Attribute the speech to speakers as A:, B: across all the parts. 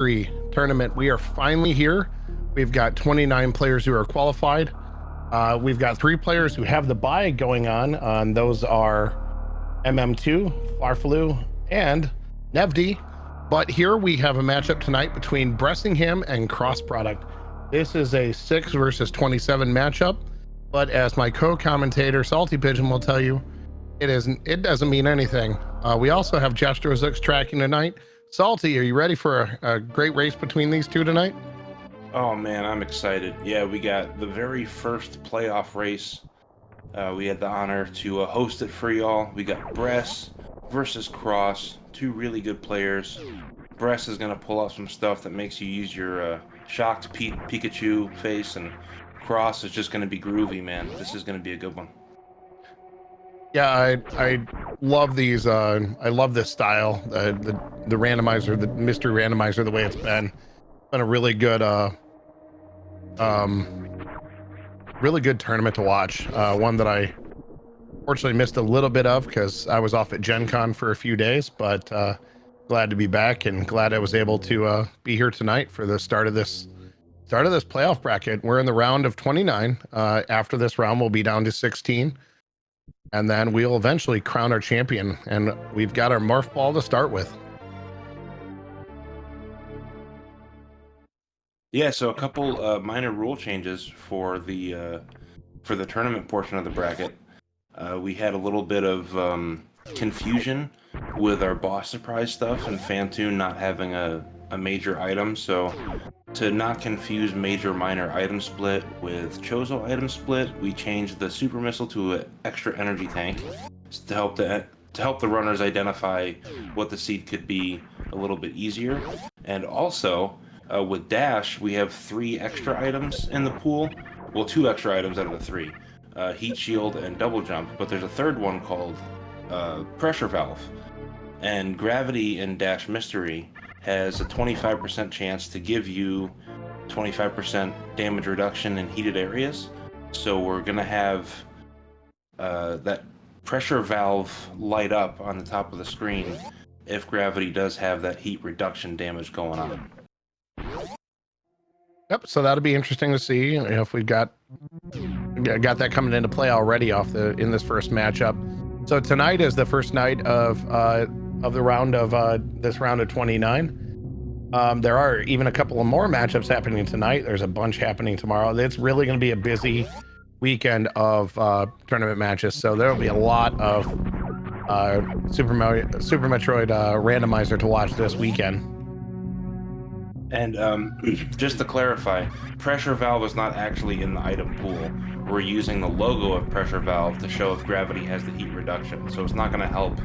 A: 3 tournament. We are finally here. We've got 29 players who are qualified. We've got 3 players who have the bye going on. Those are MM2, Farfalu, and Nevdi. But here we have a matchup tonight between Bressingham and Crossproduct. This is a 6 versus 27 matchup. But as my co-commentator Salty Pigeon will tell you, it doesn't mean anything. We also have Jeff Strozuk's tracking tonight. Salty, are you ready for a great race between these two tonight?
B: Oh man, I'm excited. Yeah, we got the very first playoff race. We had the honor to host it for y'all. We got Bress versus Cross, 2 really good players. Bress is going to pull out some stuff that makes you use your shocked Pikachu face, and Cross is just going to be groovy, man. This is going to be a good one.
A: Yeah, I love these. I love this style. The randomizer, the mystery randomizer, the way it's been a really good tournament to watch. One that I fortunately missed a little bit of because I was off at Gen Con for a few days, but glad to be back and glad I was able to be here tonight for the start of this playoff bracket. We're in the round of 29. After this round, we'll be down to 16. And then we'll eventually crown our champion. And we've got our Morph Ball to start with.
B: Yeah, so a couple minor rule changes for the tournament portion of the bracket. We had a little bit of confusion with our boss surprise stuff and Fantoon not having a major item. So to not confuse major minor item split with Chozo item split, we changed the super missile to an extra energy tank to help the runners identify what the seed could be a little bit easier. And also with Dash, we have 3 extra items in the pool. Well, 2 extra items out of the 3. Heat Shield and Double Jump, but there's a third one called Pressure Valve. And Gravity in Dash Mystery has a 25% chance to give you 25% damage reduction in heated areas. So we're going to have that Pressure Valve light up on the top of the screen if Gravity does have that heat reduction damage going on.
A: Yep, so that'll be interesting to see if we've got that coming into play already in this first matchup. So tonight is the first night of the round of this round of 29. There are even a couple of more matchups happening tonight. There's a bunch happening tomorrow. It's really going to be a busy weekend of tournament matches. So there'll be a lot of Super Metroid randomizer to watch this weekend.
B: And just to clarify, Pressure Valve is not actually in the item pool. We're using the logo of Pressure Valve to show if Gravity has the heat reduction. So it's not going to help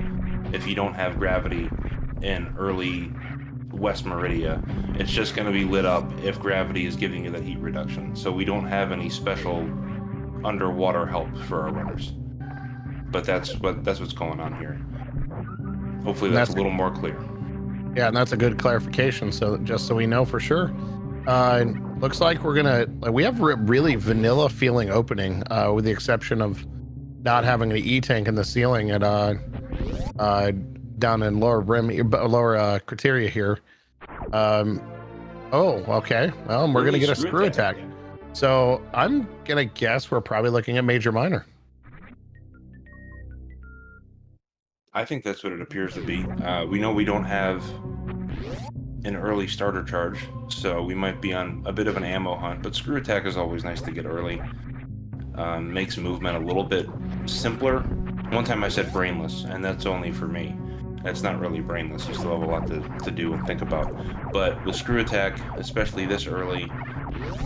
B: if you don't have Gravity in early West Meridia. It's just going to be lit up if Gravity is giving you that heat reduction. So we don't have any special underwater help for our runners. But that's what's going on here. Hopefully that's a little more clear.
A: Yeah, and that's a good clarification. So just so we know for sure, looks like we have a really vanilla feeling opening, with the exception of not having an E-tank in the ceiling at down in lower criteria here. Oh, okay. Well, we're gonna get a screw attack. So I'm gonna guess we're probably looking at major minor.
B: I think that's what it appears to be. We know we don't have an early starter charge, so we might be on a bit of an ammo hunt, but screw attack is always nice to get early. Makes movement a little bit simpler. One time I said brainless, and that's only for me. That's not really brainless, you still have a lot to do and think about. But with screw attack, especially this early,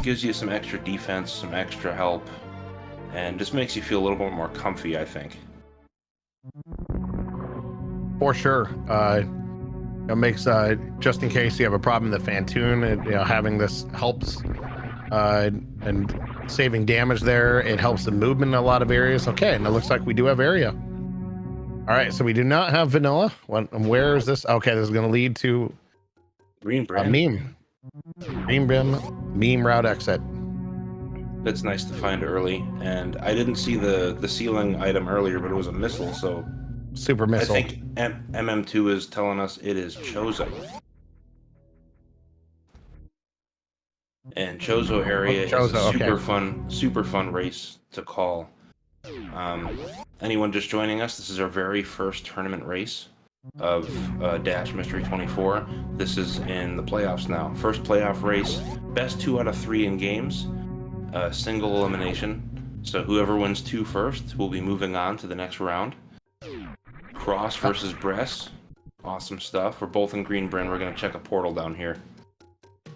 B: gives you some extra defense, some extra help, and just makes you feel a little bit more comfy, I think.
A: For sure. It makes just in case you have a problem with the Fantoon, having this helps and saving damage there. It helps the movement in a lot of areas. Okay, and it looks like we do have area. All right, so we do not have vanilla. Where is this? Okay, this is going to lead to
B: Green Brim.
A: Green Brim meme route exit.
B: That's nice to find early, and I didn't see the ceiling item earlier, but it was a missile, so
A: super missile.
B: I think MM2 is telling us it is Chozo. And Chozo area is a
A: Chozo, okay.
B: super fun race to call. Anyone just joining us, this is our very first tournament race of Dash Mystery 24. This is in the playoffs now. First playoff race, best 2 out of 3 in games, single elimination. So whoever wins 2 first will be moving on to the next round. Cross versus Bress. Awesome stuff. We're both in Green Bryn. We're going to check a portal down here.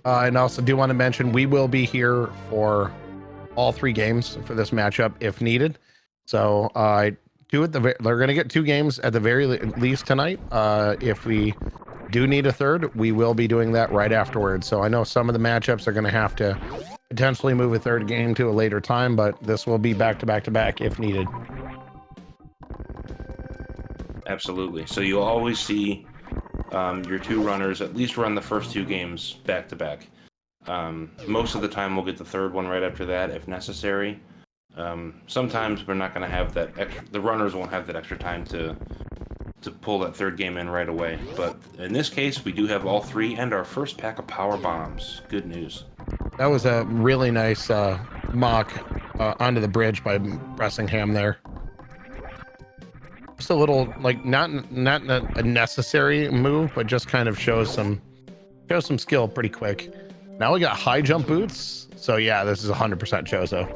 A: And also do want to mention we will be here for all 3 games for this matchup if needed. So they're going to get 2 games at the very least tonight. If we do need a third, we will be doing that right afterwards. So I know some of the matchups are going to have to potentially move a third game to a later time, but this will be back to back to back if needed.
B: Absolutely. So you'll always see your 2 runners at least run the first 2 games back to back. Most of the time we'll get the third one right after that if necessary. Sometimes we're not going to have that the runners won't have that extra time to pull that third game in right away. But in this case, we do have all 3 and our first pack of power bombs. Good news.
A: That was a really nice mock onto the bridge by Bressingham there. Just a little, like, not a necessary move, but just kind of shows some skill pretty quick. Now we got high jump boots, so yeah, this is 100% Chozo.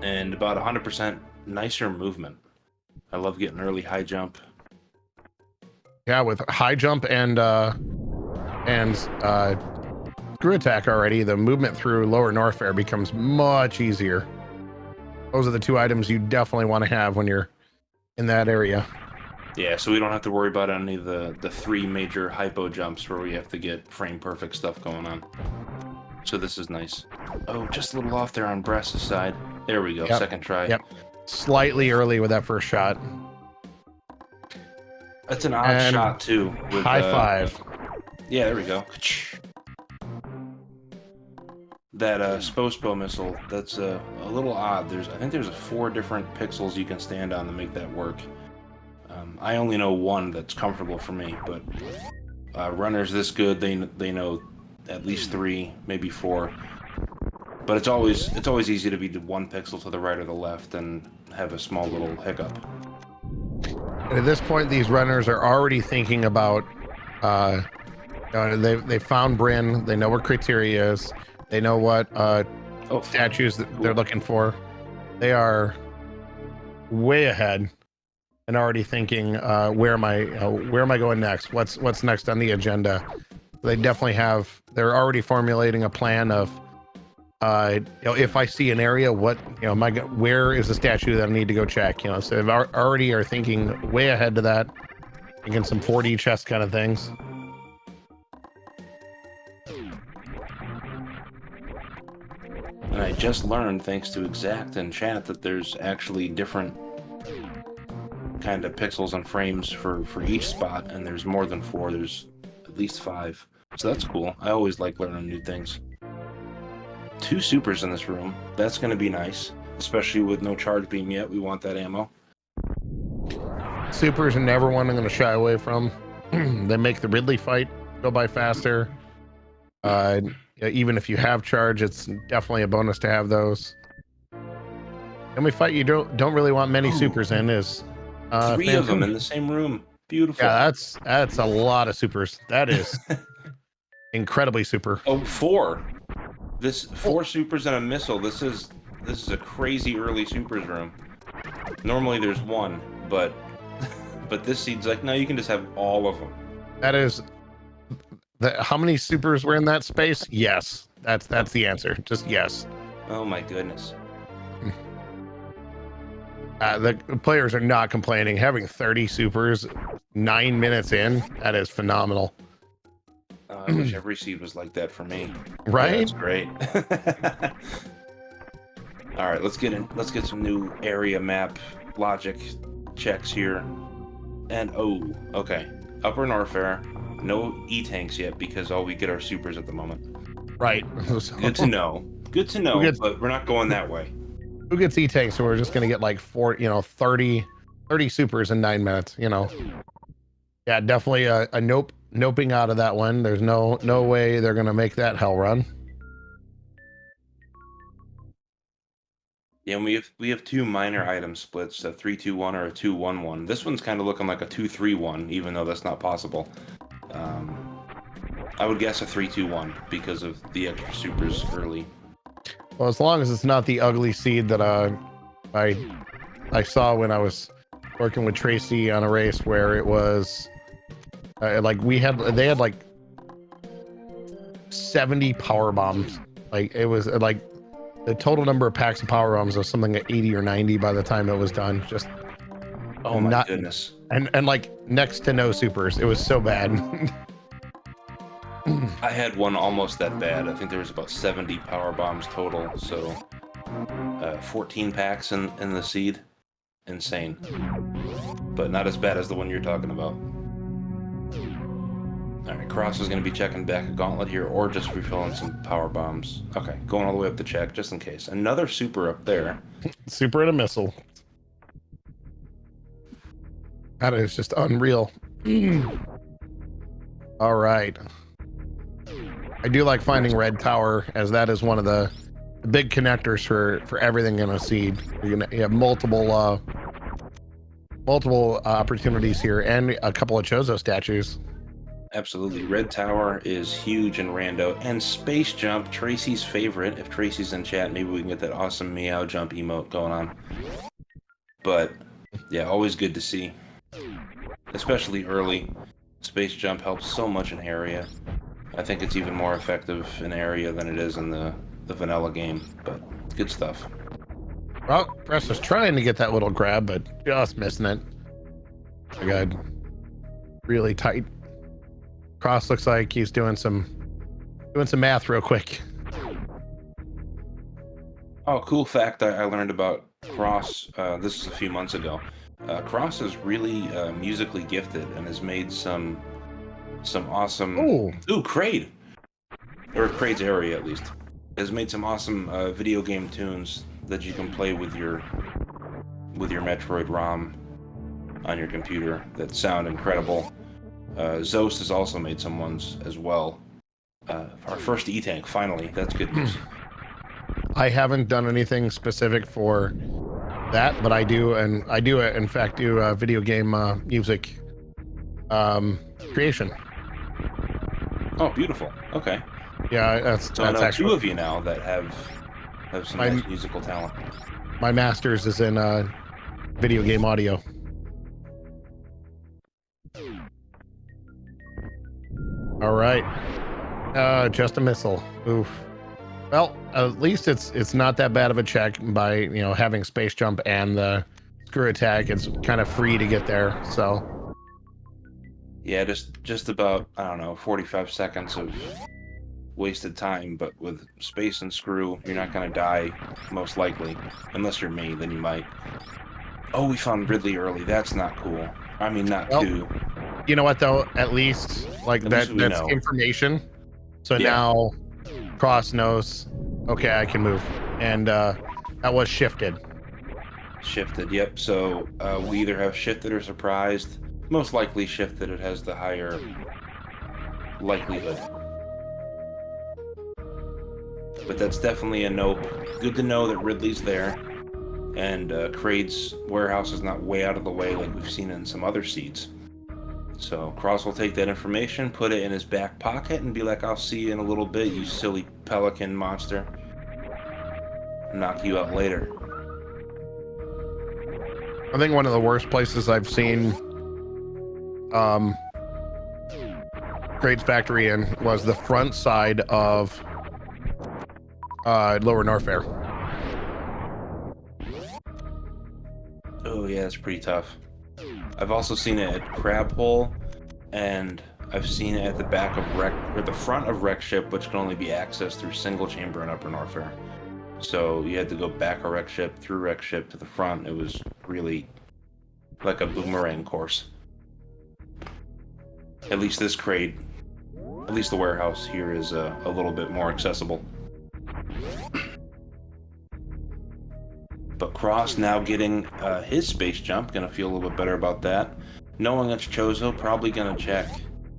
B: And about 100% nicer movement. I love getting early high jump.
A: Yeah, with high jump and screw attack already, the movement through lower Norfair becomes much easier. Those are the 2 items you definitely want to have when you're in that area.
B: Yeah, so we don't have to worry about any of the 3 major hypo jumps where we have to get frame perfect stuff going on. So this is nice. Oh, just a little off there on Bress's side. There we go,
A: yep.
B: Second try.
A: Yep, slightly early with that first shot.
B: That's an odd shot too. With,
A: high 5.
B: Yeah, there we go. That Spospo missile, that's a little odd. I think there's 4 different pixels you can stand on to make that work. I only know 1 that's comfortable for me, but runners this good, they know at least 3, maybe 4. But it's always easy to be 1 pixel to the right or the left and have a small little hiccup.
A: At this point, these runners are already thinking about they found Bryn, they know where criteria is, they know what statues that they're looking for. They are way ahead and already thinking, where am I going next? What's next on the agenda? They definitely they're already formulating a plan of if I see an area, where is the statue that I need to go check? So they already are thinking way ahead to that, thinking some 4D chess kind of things.
B: And I just learned, thanks to Exact and chat, that there's actually different kind of pixels and frames for each spot, and there's more than 4. There's at least 5. So that's cool. I always like learning new things. 2 supers in this room. That's going to be nice, especially with no charge beam yet. We want that ammo.
A: Supers are never one I'm going to shy away from. They make the Ridley fight go by faster. Even if you have charge, it's definitely a bonus to have those. The only fight you don't really want many supers in is
B: 3 of them in the same room. Beautiful.
A: Yeah, that's a lot of supers. That is incredibly super.
B: Oh, 4. This 4 supers and a missile. This is a crazy early supers room. Normally there's 1, but this seed's like, no, you can just have all of them.
A: That is how many supers were in that space? Yes, that's the answer. Just yes.
B: Oh my goodness.
A: The players are not complaining. Having 30 supers 9 minutes in, that is phenomenal.
B: I wish every seed was like that for me.
A: Right?
B: Yeah, that's great. All right, let's get some new area map logic checks here. And okay. Upper Norfair, no E-tanks yet because all we get are supers at the moment.
A: Right.
B: Good to know. Good to know, but we're not going that way.
A: Who gets E-tanks? So we're just gonna get like 30 supers in 9 minutes, Yeah, definitely a nope noping out of that one. There's no way they're gonna make that hell run.
B: Yeah, and we have two minor item splits, a 3-2-1 or a 2-1-1. This one's kind of looking like a 2-3-1, even though that's not possible. I would guess a 3-2-1 because of the extra supers early.
A: Well, as long as it's not the ugly seed that I saw when I was working with Tracy on a race where it was like they had like 70 power bombs. Like it was like the total number of packs of power bombs was something like 80 or 90 by the time it was done. Just
B: oh my goodness.
A: And like next to no supers. It was so bad.
B: I had one almost that bad. I think there was about 70 power bombs total, so 14 packs in the seed. Insane. But not as bad as the one you're talking about. Alright, Cross is going to be checking back a gauntlet here, or just refilling some power bombs. Okay, going all the way up the check, just in case. Another super up there.
A: Super and a missile. That is just unreal. All right. I do like finding Red Tower, as that is one of the big connectors for everything in a seed. You have multiple opportunities here, and a couple of Chozo statues.
B: Absolutely. Red Tower is huge in Rando. And Space Jump, Tracy's favorite. If Tracy's in chat, maybe we can get that awesome Meow Jump emote going on. But, yeah, always good to see. Especially early. Space Jump helps so much in area. I think it's even more effective in area than it is in the vanilla game. But, good stuff.
A: Well, Press was trying to get that little grab, but just missing it. I got really tight. Cross looks like he's doing some math real quick.
B: Oh, cool fact I learned about Cross, this is a few months ago. Cross is really musically gifted and has made some awesome... Ooh, Kraid! Or Kraid's area, at least. Has made some awesome video game tunes that you can play with your Metroid ROM on your computer that sound incredible. Zost has also made some ones as well. Our first E-Tank, finally. That's good news.
A: I haven't done anything specific for that, but I do in fact do video game music creation.
B: Oh, beautiful. Okay.
A: Yeah, that's
B: actually two of you now that have some nice musical talent.
A: My master's is in video game audio. All right. Just a missile. Oof. Well, at least it's not that bad of a check by, having Space Jump and the screw attack. It's kind of free to get there, so.
B: Yeah, just about, 45 seconds of wasted time, but with space and screw, you're not going to die, most likely. Unless you're me, then you might. Oh, we found Ridley early. That's not cool. I mean, not too.
A: You know what, though? At least, that's information. So now Cross knows, okay, I can move. And that was shifted.
B: Shifted, yep. So we either have shifted or surprised. Most likely shifted. It has the higher likelihood. But that's definitely a nope. Good to know that Ridley's there. And Kraid's warehouse is not way out of the way like we've seen in some other seeds. So Cross will take that information, put it in his back pocket, and be like, I'll see you in a little bit, you silly pelican monster. Knock you out later.
A: I think one of the worst places I've seen Kraid's factory in was the front side of Lower Norfair.
B: Oh yeah, it's pretty tough. I've also seen it at Crab Hole, and I've seen it at the back of the front of Wreck Ship, which can only be accessed through single chamber in Upper Norfair. So you had to go back a Wreck Ship, through Wreck Ship to the front. It was really like a boomerang course. At least this Kraid, at least the warehouse here is a little bit more accessible. But Cross now getting his space jump, gonna feel a little bit better about that. Knowing it's Chozo, probably gonna check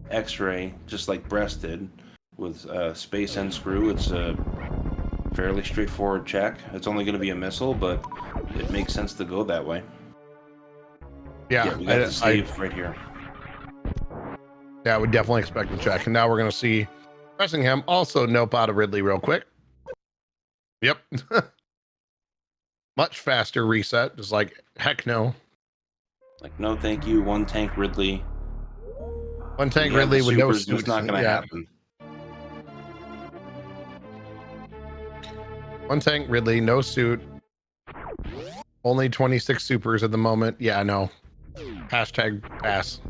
B: X-ray, just like Breast did, with space and screw. It's a fairly straightforward check. It's only going to be a missile, but it makes sense to go that way.
A: Yeah,
B: we got the save right here.
A: Yeah, we definitely expect the check. And now we're going to see Bressingham also nope out of Ridley real quick. Yep. Much faster reset. Just like, heck no.
B: Like, no thank you. One tank Ridley.
A: One tank Ridley with no
B: supers,
A: suits.
B: It's not going to happen.
A: One tank Ridley, no suit. Only 26 supers at the moment. Yeah, no. Hashtag pass.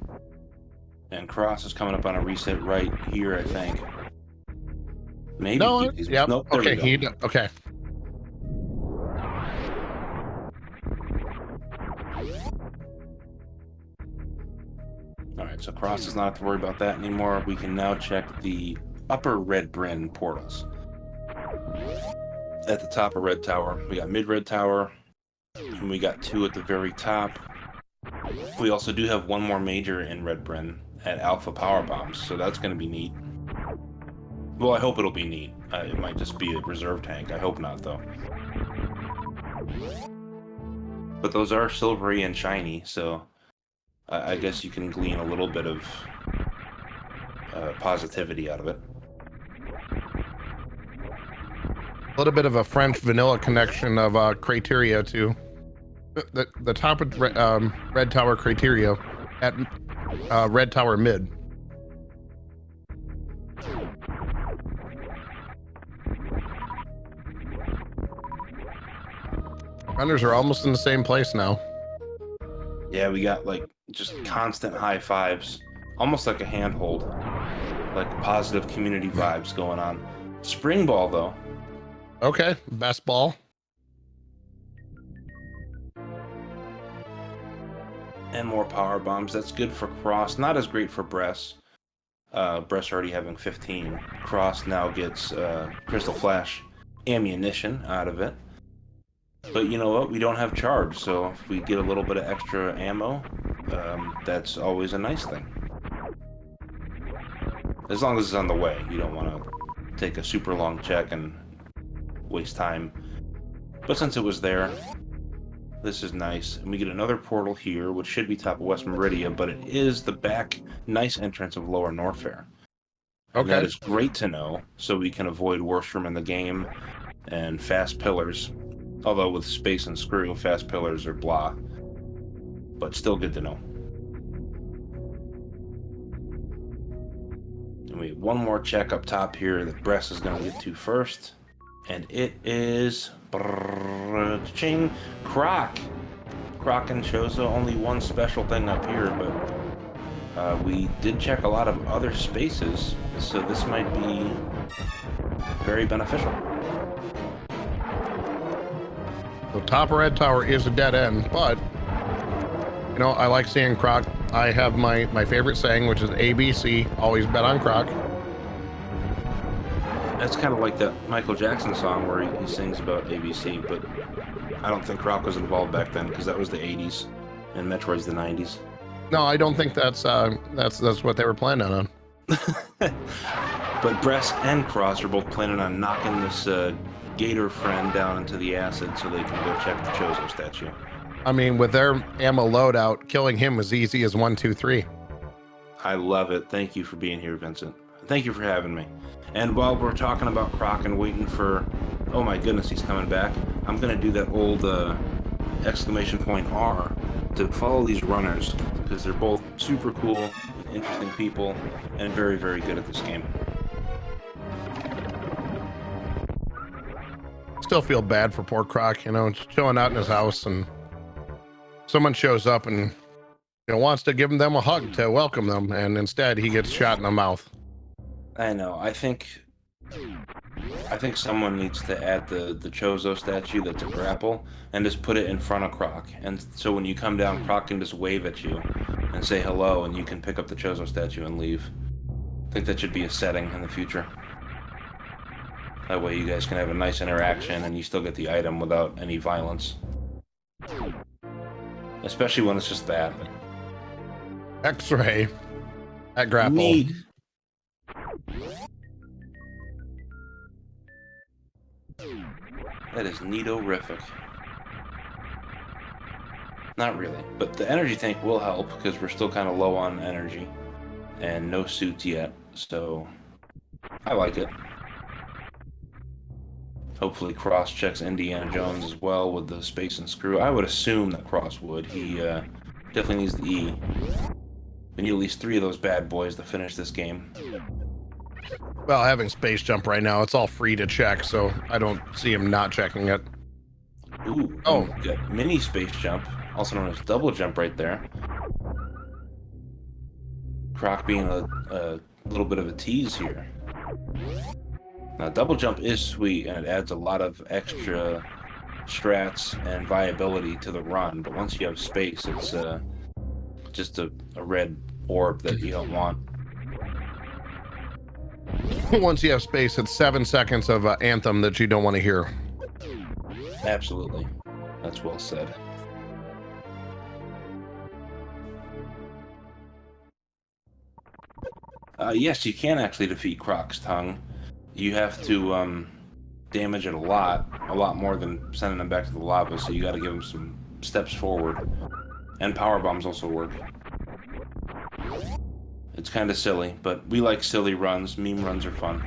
B: And Cross is coming up on a reset right here, I think. Maybe.
A: No, yep.
B: Nope,
A: okay, okay.
B: Alright, so Cross does not have to worry about that anymore. We can now check the upper red Brin portals. At the top of Red Tower. We got mid-Red Tower, and we got 2 at the very top. We also do have 1 more major in Red Brin at Alpha Power Bombs, so that's going to be neat. Well, I hope it'll be neat. It might just be a reserve tank. I hope not, though. But those are silvery and shiny, so I guess you can glean a little bit of positivity out of it.
A: A little bit of a French vanilla connection of criteria to the top of Red Tower criteria at Red Tower mid. Runners are almost in the same place now.
B: Yeah, we got like just constant high fives, almost like a handhold, like positive community vibes going on. Spring ball though.
A: Okay, best ball.
B: And more power bombs. That's good for Cross. Not as great for Bress. Bress already having 15. Cross now gets Crystal Flash ammunition out of it. But you know what? We don't have charge, so if we get a little bit of extra ammo, that's always a nice thing. As long as it's on the way. You don't want to take a super long check and waste time. But since it was there, this is nice. And we get another portal here, which should be top of West Meridia, but it is the back nice entrance of Lower Norfair. Okay. And that is great to know, so we can avoid Worstrom in the game and fast pillars. Although with space and screw, fast pillars are blah. But still good to know. And we have one more check up top here that Bress is going to get to first. And it is... Ching! Croc! Croc and Chozo, only one special thing up here, but we did check a lot of other spaces, so this might be very beneficial.
A: The top of Red Tower is a dead end, but you know, I like seeing Croc. I have my favorite saying, which is ABC, always bet on Croc.
B: That's kind of like that Michael Jackson song where he sings about ABC, but I don't think Croc was involved back then because that was the 80s and Metroid's the 90s.
A: No, I don't think that's what they were planning on.
B: But Bress and Cross are both planning on knocking this Gator friend down into the acid so they can go check the Chozo statue.
A: I mean, with their ammo loadout, killing him was easy as 1, 2, 3.
B: I love it. Thank you for being here, Vincent. Thank you for having me. And while we're talking about Croc and waiting for... Oh my goodness, he's coming back. I'm going to do that old exclamation point R to follow these runners because they're both super cool, interesting people, and very, very good at this game.
A: Still feel bad for poor Croc, you know, chilling out in his house and someone shows up and you know wants to give them a hug to welcome them, and instead he gets shot in the mouth.
B: I know. I think someone needs to add the Chozo statue that's a grapple and just put it in front of Croc. And so when you come down, Croc can just wave at you and say hello, and you can pick up the Chozo statue and leave. I think that should be a setting in the future. That way you guys can have a nice interaction and you still get the item without any violence. Especially when it's just that.
A: X-ray. At grapple.
B: Neat. That is neato-rific. Not really, but the energy tank will help because we're still kind of low on energy and no suits yet, so I like it. Hopefully Cross checks Indiana Jones as well with the space and screw. I would assume that Cross would. He definitely needs the E. We need at least 3 of those bad boys to finish this game.
A: Well, having space jump right now, it's all free to check, so I don't see him not checking it.
B: Ooh,
A: oh,
B: got mini space jump, also known as double jump right there. Croc being a little bit of a tease here. Now, double jump is sweet, and it adds a lot of extra strats and viability to the run, but once you have space, it's just a red orb that you don't want.
A: Once you have space, it's 7 seconds of Anthem that you don't want to hear.
B: Absolutely. That's well said. Yes, you can actually defeat Croc's tongue. You have to damage it a lot more than sending them back to the lava, so you got to give them some steps forward. And power bombs also work. It's kind of silly, but we like silly runs. Meme runs are fun.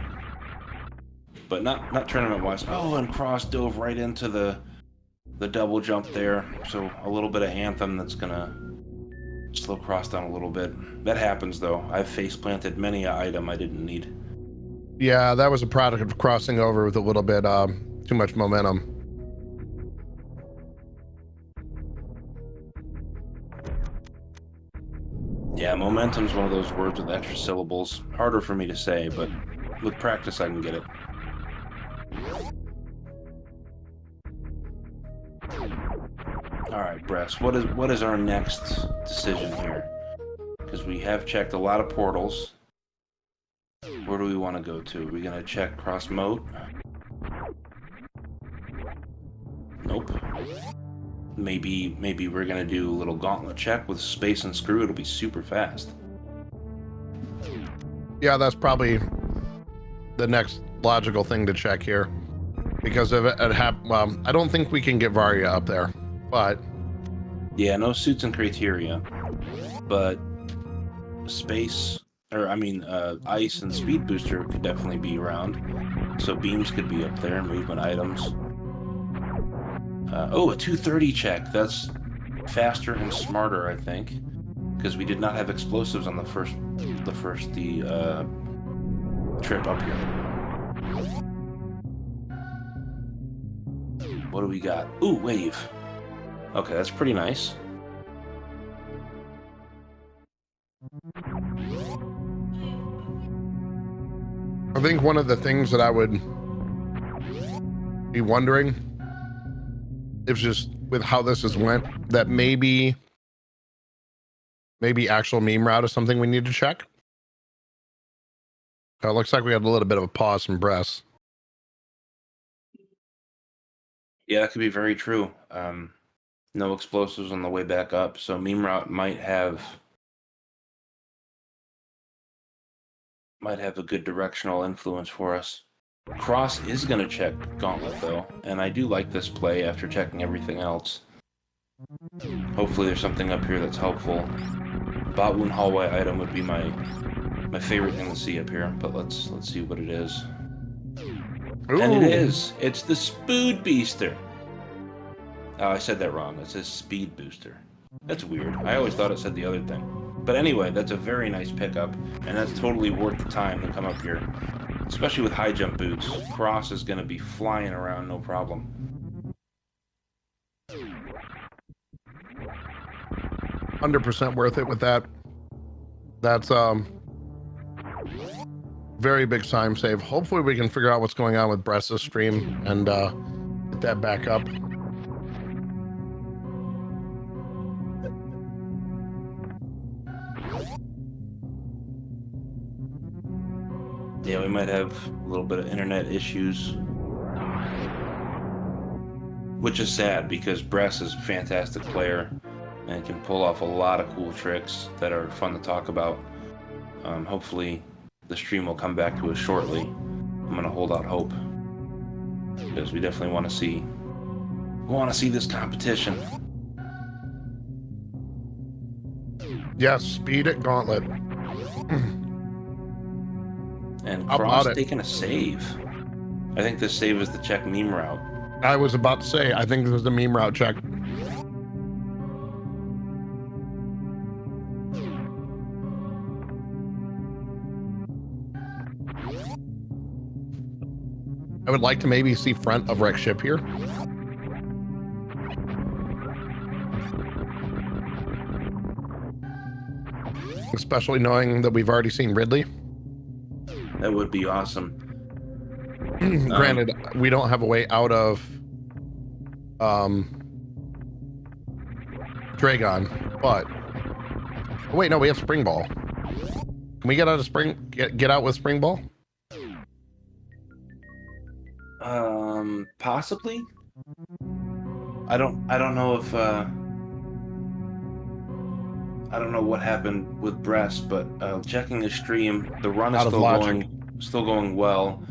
B: But not tournament-wise. Oh, and Cross dove right into the double jump there. So a little bit of Anthem that's going to slow Cross down a little bit. That happens, though. I've face-planted many an item I didn't need.
A: Yeah, that was a product of crossing over with a little bit too much momentum.
B: Yeah, momentum's one of those words with extra syllables. Harder for me to say, but with practice I can get it. Alright, Bress, what is our next decision here? Because we have checked a lot of portals. Where do we want to go to? Are we going to check Cross Moat? Nope. Maybe we're going to do a little gauntlet check with space and screw. It'll be super fast.
A: Yeah, that's probably the next logical thing to check here. Because if well, I don't think we can get Varia up there, but...
B: Yeah, no suits and criteria. But space... ice and speed booster could definitely be around. So beams could be up there, movement items. A 230 check. That's faster and smarter, I think. Because we did not have explosives on the first trip up here. What do we got? Ooh, wave. Okay, that's pretty nice.
A: I think one of the things that I would be wondering, if just with how this has went, that maybe actual meme route is something we need to check. It looks like we had a little bit of a pause from Bress.
B: Yeah, that could be very true. No explosives on the way back up, so meme route might have a good directional influence for us. Cross is going to check Gauntlet, though, and I do like this play after checking everything else. Hopefully there's something up here that's helpful. Botwoon hallway item would be my favorite thing to see up here, but let's see what it is. Ooh. And it is! It's the Spood Beaster! Oh, I said that wrong. It says Speed Booster. That's weird. I always thought it said the other thing. But anyway, that's a very nice pickup, and that's totally worth the time to come up here. Especially with high jump boots. Cross is going to be flying around, no problem.
A: 100% worth it with that. That's very big time save. Hopefully we can figure out what's going on with Bress's stream and get that back up.
B: Yeah, we might have a little bit of internet issues. Which is sad, because Bress is a fantastic player and can pull off a lot of cool tricks that are fun to talk about. Hopefully the stream will come back to us shortly. I'm going to hold out hope because we definitely want to see this competition.
A: Yes, speed it gauntlet.
B: And
A: How
B: Cross
A: about it?
B: taking a save. I think this save is the check meme route.
A: I was about to say, I think this is the meme route check. I would like to maybe see front of wreck ship here. Especially knowing that we've already seen Ridley.
B: That would be awesome.
A: Granted, we don't have a way out of Dragon, but oh, wait, no, we have Spring Ball. Can we get out of get out with Spring Ball?
B: Possibly. I don't know if I don't know what happened with Bress, but checking the stream, the run is still going well.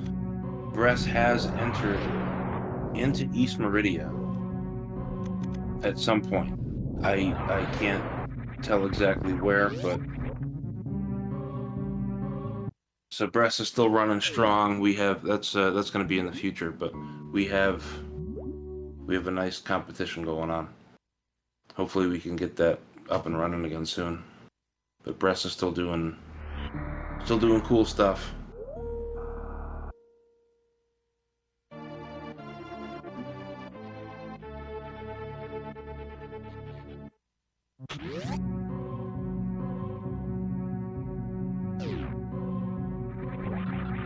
B: Bress has entered into East Meridia at some point. I can't tell exactly where, but so Bress is still running strong. We have that's going to be in the future, but we have a nice competition going on. Hopefully we can get that up and running again soon. But Bress is still doing cool stuff.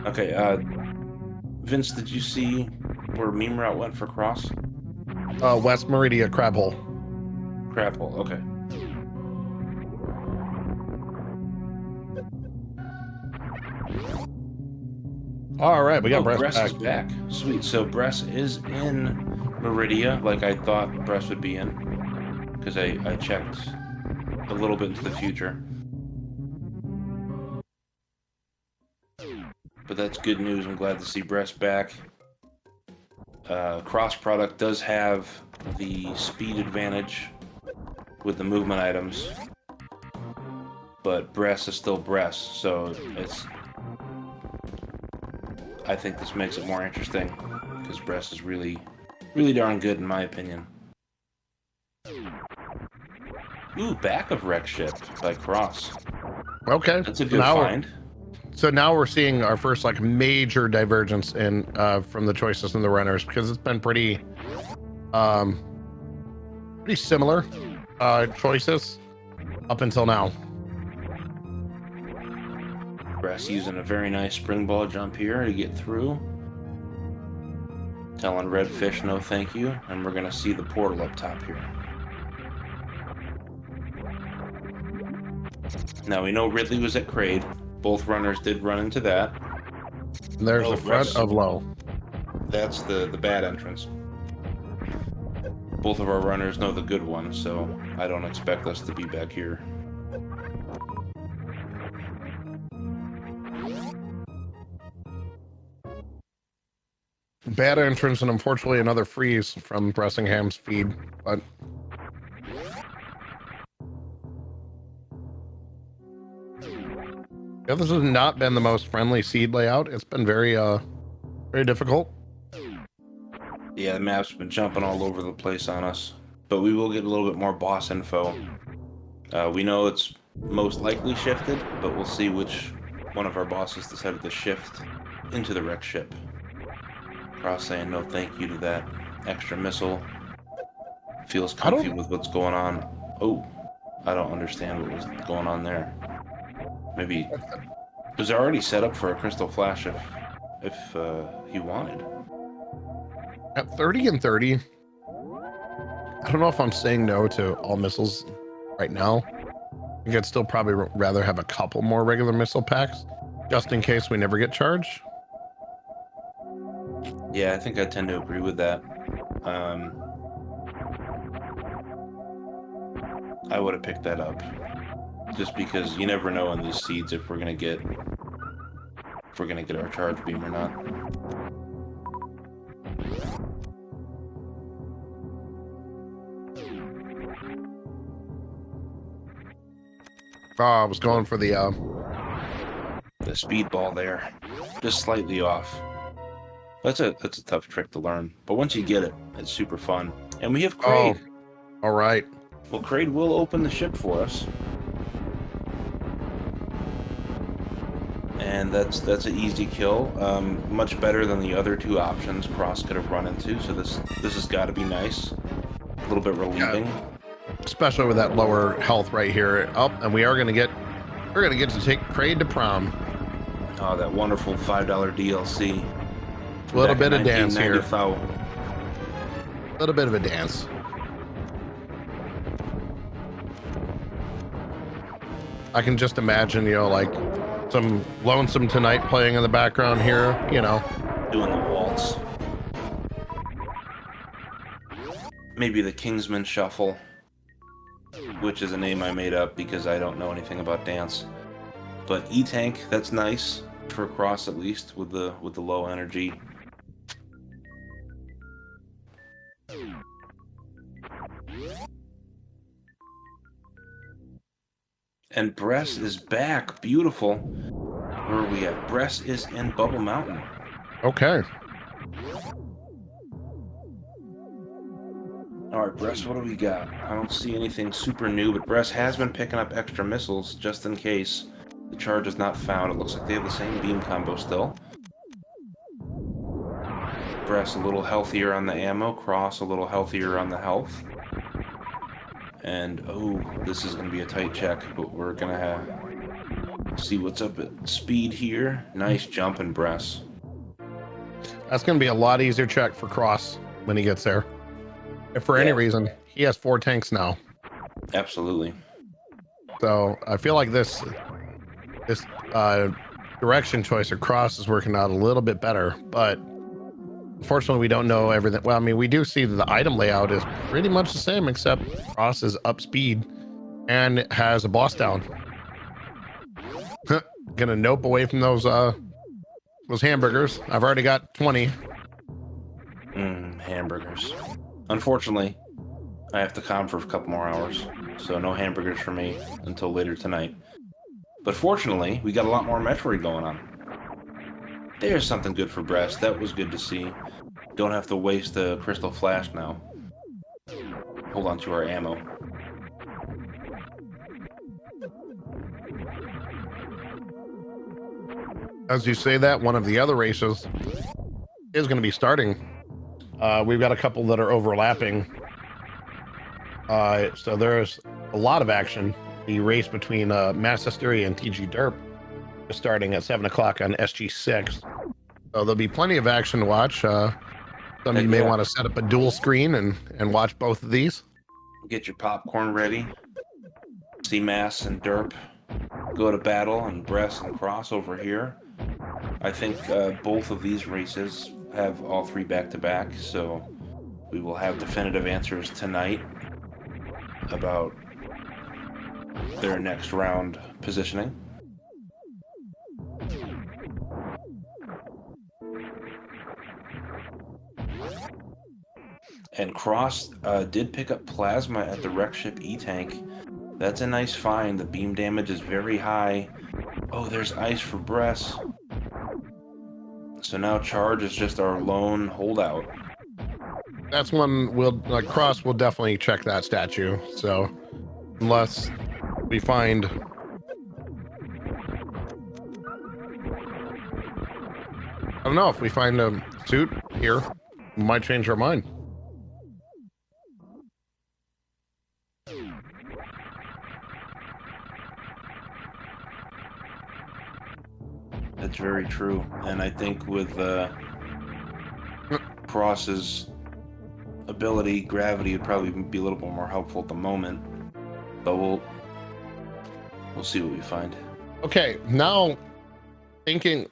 B: Okay, Vince, did you see where meme route went for Cross?
A: West Meridia Crab Hole.
B: Crab Hole, okay.
A: All right, we got
B: Bress is back. Sweet. So Bress is in Meridia, like I thought Bress would be in, because I checked a little bit into the future. But that's good news. I'm glad to see Bress back. Cross product does have the speed advantage with the movement items, but Bress is still Bress, so I think this makes it more interesting because Bress is really darn good in my opinion. Ooh, back of wreck ship by Cross.
A: Okay,
B: that's a good find.
A: So now we're seeing our first like major divergence in from the choices in the runners, because it's been pretty similar choices up until now.
B: Bress using a very nice spring ball jump here to get through. Telling Redfish no thank you, and we're gonna see the portal up top here. Now we know Ridley was at Crade. Both runners did run into that.
A: And there's the front of low.
B: That's the bad entrance. Both of our runners know the good one, so I don't expect us to be back here.
A: Bad entrance, and unfortunately another freeze from Bressingham's feed, but yeah, this has not been the most friendly seed layout. It's been very difficult.
B: Yeah, the map's been jumping all over the place on us, but we will get a little bit more boss info. We know it's most likely shifted, but we'll see which one of our bosses decided to shift into the wreck ship. Cross saying no thank you to that extra missile. Feels comfy with what's going on. Oh, I don't understand what was going on there. Maybe was it already set up for a crystal flash if he wanted.
A: At 30 and 30, I don't know if I'm saying no to all missiles right now. I think I'd still probably rather have a couple more regular missile packs, just in case we never get charged.
B: Yeah, I think I tend to agree with that. I would have picked that up. just because you never know on these seeds if we're gonna get our charge beam or not.
A: Oh, I was going for the
B: speed ball there, just slightly off. That's a tough trick to learn, but once you get it, it's super fun. And we have Kraid.
A: All right.
B: Well, Kraid will open the ship for us, and that's an easy kill. Much better than the other two options Cross could have run into. So this has got to be nice. A little bit relieving.
A: Yeah. Especially with that lower health right here. Oh, and we're gonna get to take Kraid to prom.
B: Oh, that wonderful $5 DLC.
A: A little bit of dance here.
B: A
A: little bit of a dance. I can just imagine, you know, like some Lonesome Tonight playing in the background here, you know.
B: Doing the waltz. Maybe the Kingsman Shuffle, which is a name I made up because I don't know anything about dance. But E-Tank, that's nice for Cross, at least with the low energy. And Bress is back. Beautiful. Where are we at? Bress is in Bubble Mountain.
A: Okay.
B: All right, Bress, what do we got? I don't see anything super new, but Bress has been picking up extra missiles just in case the charge is not found. It looks like they have the same beam combo still. Bress a little healthier on the ammo. Cross a little healthier on the health. And, oh, this is going to be a tight check, but we're going to see what's up at speed here. Nice jump and Bress.
A: That's going to be a lot easier check for Cross when he gets there. If for any reason, he has 4 tanks now.
B: Absolutely.
A: So I feel like this direction choice of Cross is working out a little bit better, but unfortunately we don't know everything. Well, I mean, we do see that the item layout is pretty much the same, except Cross is up speed and has a boss down. Gonna nope away from those hamburgers. I've already got 20.
B: Hamburgers. Unfortunately, I have to calm for a couple more hours, so no hamburgers for me until later tonight. But fortunately, we got a lot more Metroid going on. There's something good for Bress. That was good to see. Don't have to waste a crystal flash now. Hold on to our ammo.
A: As you say that, one of the other races is going to be starting. We've got a couple that are overlapping. So there's a lot of action. The race between Mass Hysteria and TG Derp is starting at 7 o'clock on SG6. So there'll be plenty of action to watch. Some of you may want to set up a dual screen and watch both of these.
B: Get your popcorn ready. See Mass and Derp go to battle, and Bress and Cross over here. I think both of these races have all 3 back-to-back, so we will have definitive answers tonight about their next round positioning. And Cross did pick up Plasma at the wreck ship E-Tank. That's a nice find. The beam damage is very high. Oh, there's ice for Bress. So now Charge is just our lone holdout.
A: That's one Cross will definitely check that statue. So unless we find I don't know, if we find a suit here, we might change our mind.
B: That's very true. And I think with Cross's ability, gravity would probably be a little bit more helpful at the moment. But we'll see what we find.
A: Okay, now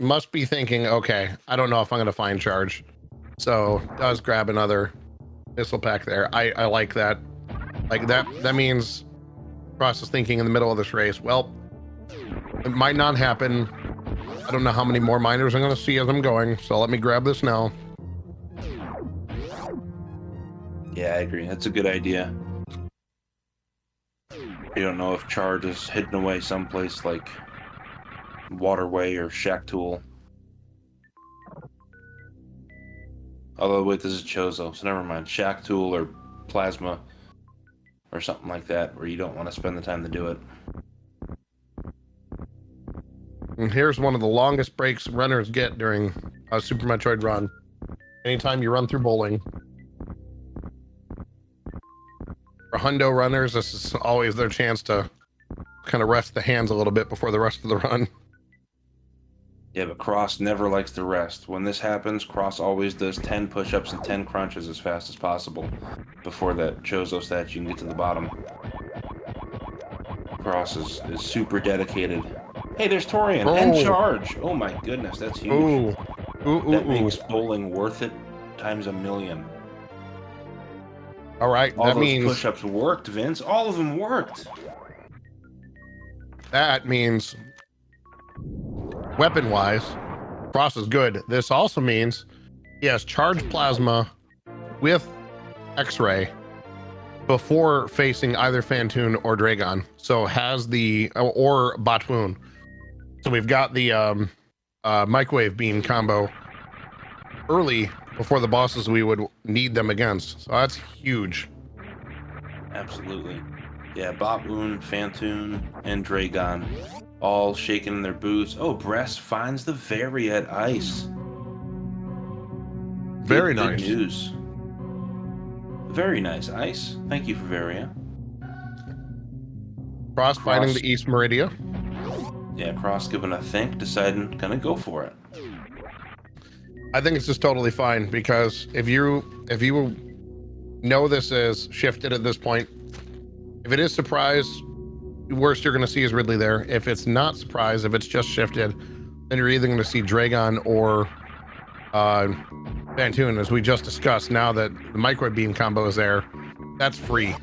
A: must be thinking, okay, I don't know if I'm gonna find Charge. So does grab another missile pack there. I like that. Like that means Cross is thinking in the middle of this race, well, it might not happen. I don't know how many more miners I'm going to see as I'm going, so let me grab this now.
B: Yeah, I agree. That's a good idea. You don't know if Charge is hidden away someplace like Waterway or Shack Tool. Although, wait, this is Chozo, so never mind. Shack Tool or Plasma or something like that, where you don't want to spend the time to do it.
A: And here's one of the longest breaks runners get during a Super Metroid run. Anytime you run through bowling. For hundo runners, this is always their chance to kind of rest the hands a little bit before the rest of the run.
B: Yeah, but Cross never likes to rest. When this happens, Cross always does 10 push-ups and 10 crunches as fast as possible before that Chozo statue can get to the bottom. Cross is super dedicated. Hey, there's Torian and Charge. Oh my goodness, that's huge. That makes bowling worth it times a million.
A: All right,
B: all
A: that
B: those
A: means
B: push-ups worked, Vince. All of them worked.
A: That means weapon-wise, Cross is good. This also means he has Charge Plasma with X-Ray before facing either Phantoon or Dragon. So has the or Batwoon. So we've got the microwave beam combo early before the bosses we would need them against. So that's huge.
B: Absolutely. Yeah, Batwoon, Phantoon, and Dragon all shaking in their boots. Oh, Bress finds the Variet Ice.
A: Very
B: good
A: nice.
B: News. Very nice ice. Thank you for Varia.
A: Cross finding the East Meridia.
B: Yeah, Cross giving a think, deciding, gonna go for it.
A: I think it's just totally fine, because if you know this is shifted at this point, if it is surprise, worst you're going to see is Ridley there. If it's not surprise, if it's just shifted, then you're either going to see Dragon or Phantoon, as we just discussed. Now that the micro beam combo is there, that's free.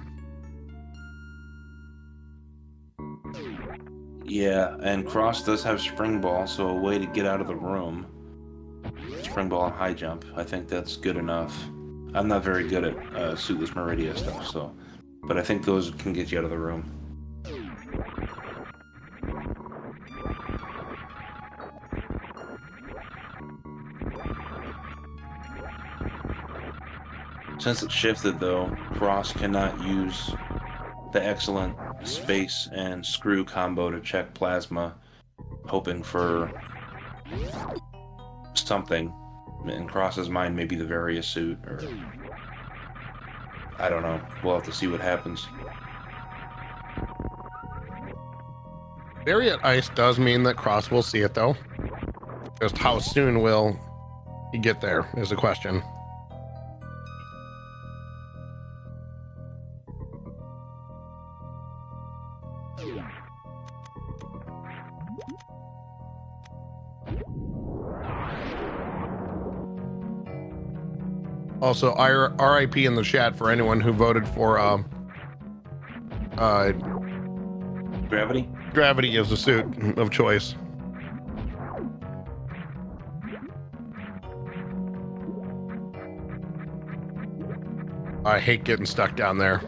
B: Yeah, and Cross does have Spring Ball, so a way to get out of the room. Spring Ball and High Jump. I think that's good enough. I'm not very good at Suitless Meridia stuff, so, but I think those can get you out of the room. Since it's shifted, though, Cross cannot use the excellent space and screw combo to check Plasma, hoping for something. In Cross's mind, maybe the Varia suit, or I don't know. We'll have to see what happens.
A: Variet Ice does mean that Cross will see it, though. Just how soon will he get there is the question. Also, RIP in the chat for anyone who voted for
B: Gravity?
A: Gravity is the suit of choice. I hate getting stuck down there.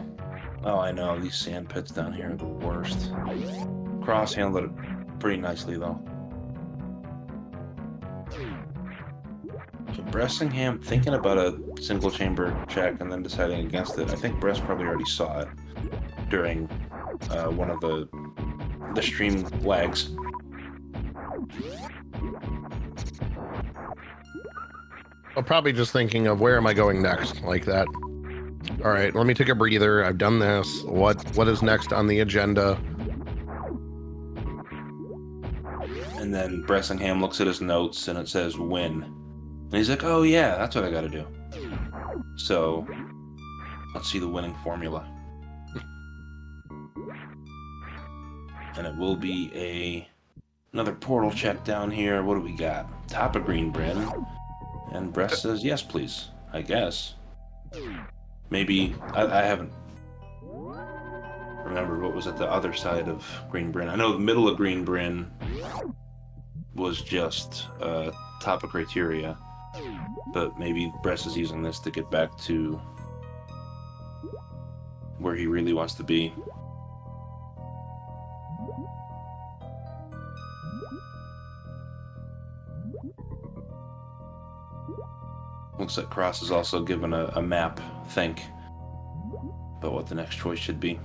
B: Oh, I know. These sand pits down here are the worst. Cross handled it pretty nicely, though. So Bressingham thinking about a single chamber check and then deciding against it. I think Bress probably already saw it during one of the stream lags.
A: I'm probably just thinking of where am I going next, like that. All right, let me take a breather. I've done this. What is next on the agenda?
B: And then Bressingham looks at his notes and it says win. And he's like, oh yeah, that's what I gotta do. So, let's see the winning formula. And it will be another portal check down here. What do we got? Top of Green Bryn. And Bress says, yes, please. I guess. Maybe, I haven't. Or remember what was at the other side of Green Bryn. I know the middle of Green Bryn was just top of criteria, but maybe Bress is using this to get back to where he really wants to be. Looks like Cross is also given a map think about what the next choice should be.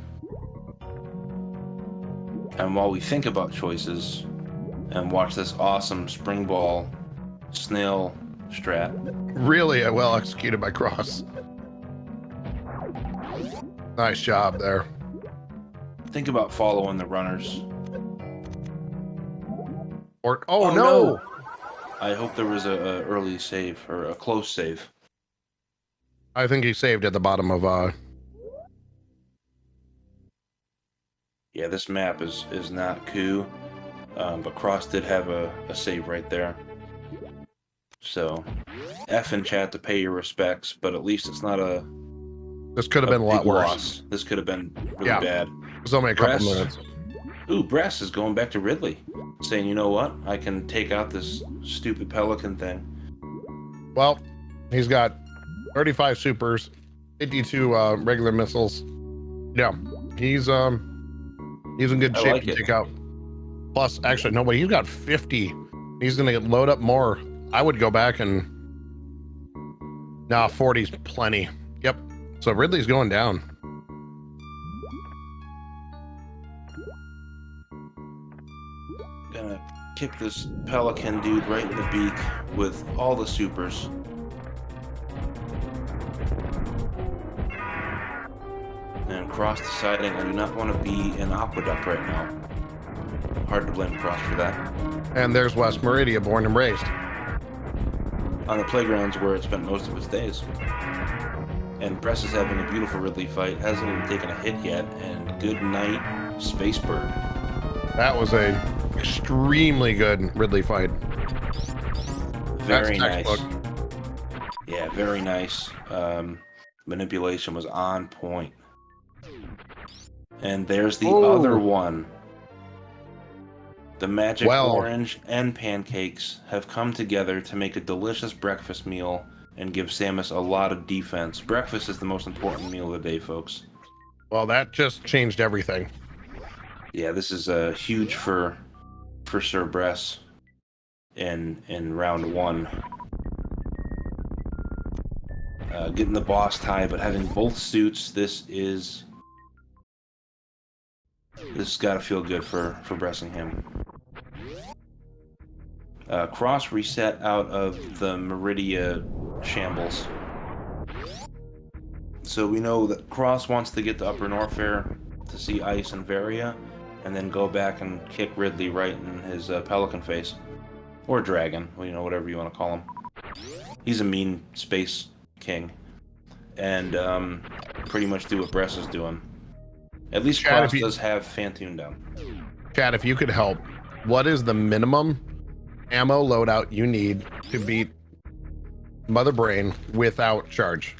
B: And while we think about choices and watch this awesome spring ball snail strat.
A: Really well executed by Cross. Nice job there.
B: Think about following the runners.
A: Or no!
B: I hope there was a early save or a close save.
A: I think he saved at the bottom of
B: Yeah, this map is not cool, but Cross did have a save right there. So, F in chat to pay your respects, but at least it's not a.
A: This could have been a lot worse.
B: Loss. This could have been really bad.
A: It's only a couple minutes.
B: Ooh, Bress is going back to Ridley, saying, you know what? I can take out this stupid Pelican thing.
A: Well, he's got 35 supers, 52 regular missiles. Yeah, he's in good shape to take out. Plus, actually, no, but he's got 50. He's gonna load up more. I would go back and 40's plenty. Yep. So Ridley's going down.
B: Gonna kick this Pelican dude right in the beak with all the supers. And Cross deciding I do not want to be in Aqueduct right now. Hard to blame Cross for that.
A: And there's West Meridia, born and raised.
B: On the playgrounds where it spent most of his days. And Bress is having a beautiful Ridley fight, hasn't even taken a hit yet, and good night, Spacebird.
A: That was a extremely good Ridley fight.
B: Very nice. Yeah, very nice. Manipulation was on point. And there's the other one. The magic orange and pancakes have come together to make a delicious breakfast meal and give Samus a lot of defense. Breakfast is the most important meal of the day, folks.
A: Well, that just changed everything.
B: Yeah, this is huge for Sir Bress in round one. Getting the boss tie, but having both suits, this has got to feel good for Bressingham. Cross reset out of the Meridia shambles. So we know that Cross wants to get to Upper Norfair to see Ice and Varia, and then go back and kick Ridley right in his Pelican face. Or Dragon, whatever you want to call him. He's a mean space king. And pretty much do what Bress is doing. At least Cross does have Phantoon down.
A: Chad, if you could help, what is the minimum ammo loadout you need to beat Mother Brain without charge?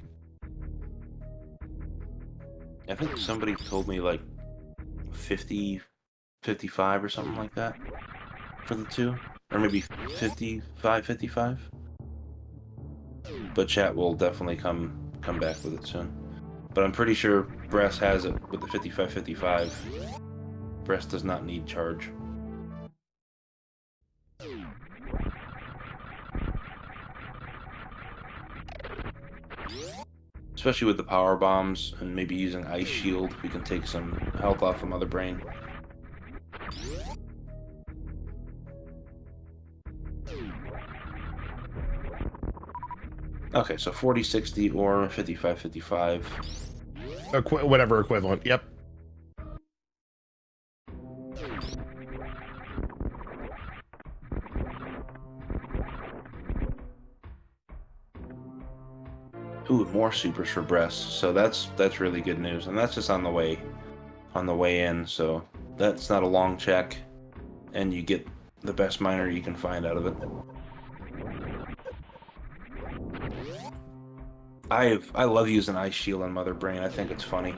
B: I think somebody told me like 50, 55 or something like that for the two. Or maybe 55, 55. But chat will definitely come back with it soon. But I'm pretty sure Bress has it with the 55-55. Bress does not need charge. Especially with the power bombs and maybe using Ice Shield, we can take some health off from Mother Brain. Okay, so 40-60 or 55-55.
A: Whatever equivalent, yep.
B: Ooh, more supers for Bress. So that's really good news, and that's just on the way in. So that's not a long check, and you get the best miner you can find out of it. I love using Ice Shield on Mother Brain. I think it's funny.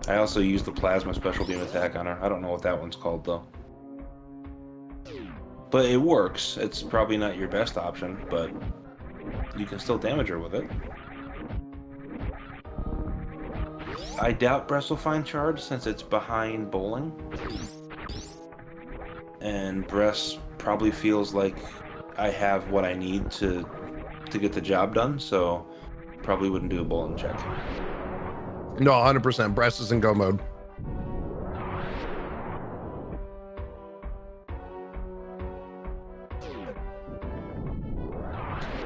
B: I also used the plasma special beam attack on her. I don't know what that one's called though. But it works. It's probably not your best option, but you can still damage her with it. I doubt Bress will find charge since it's behind bowling. And Bress probably feels like I have what I need to get the job done, so probably wouldn't do a bowling check.
A: No, 100%. Bress is in go mode.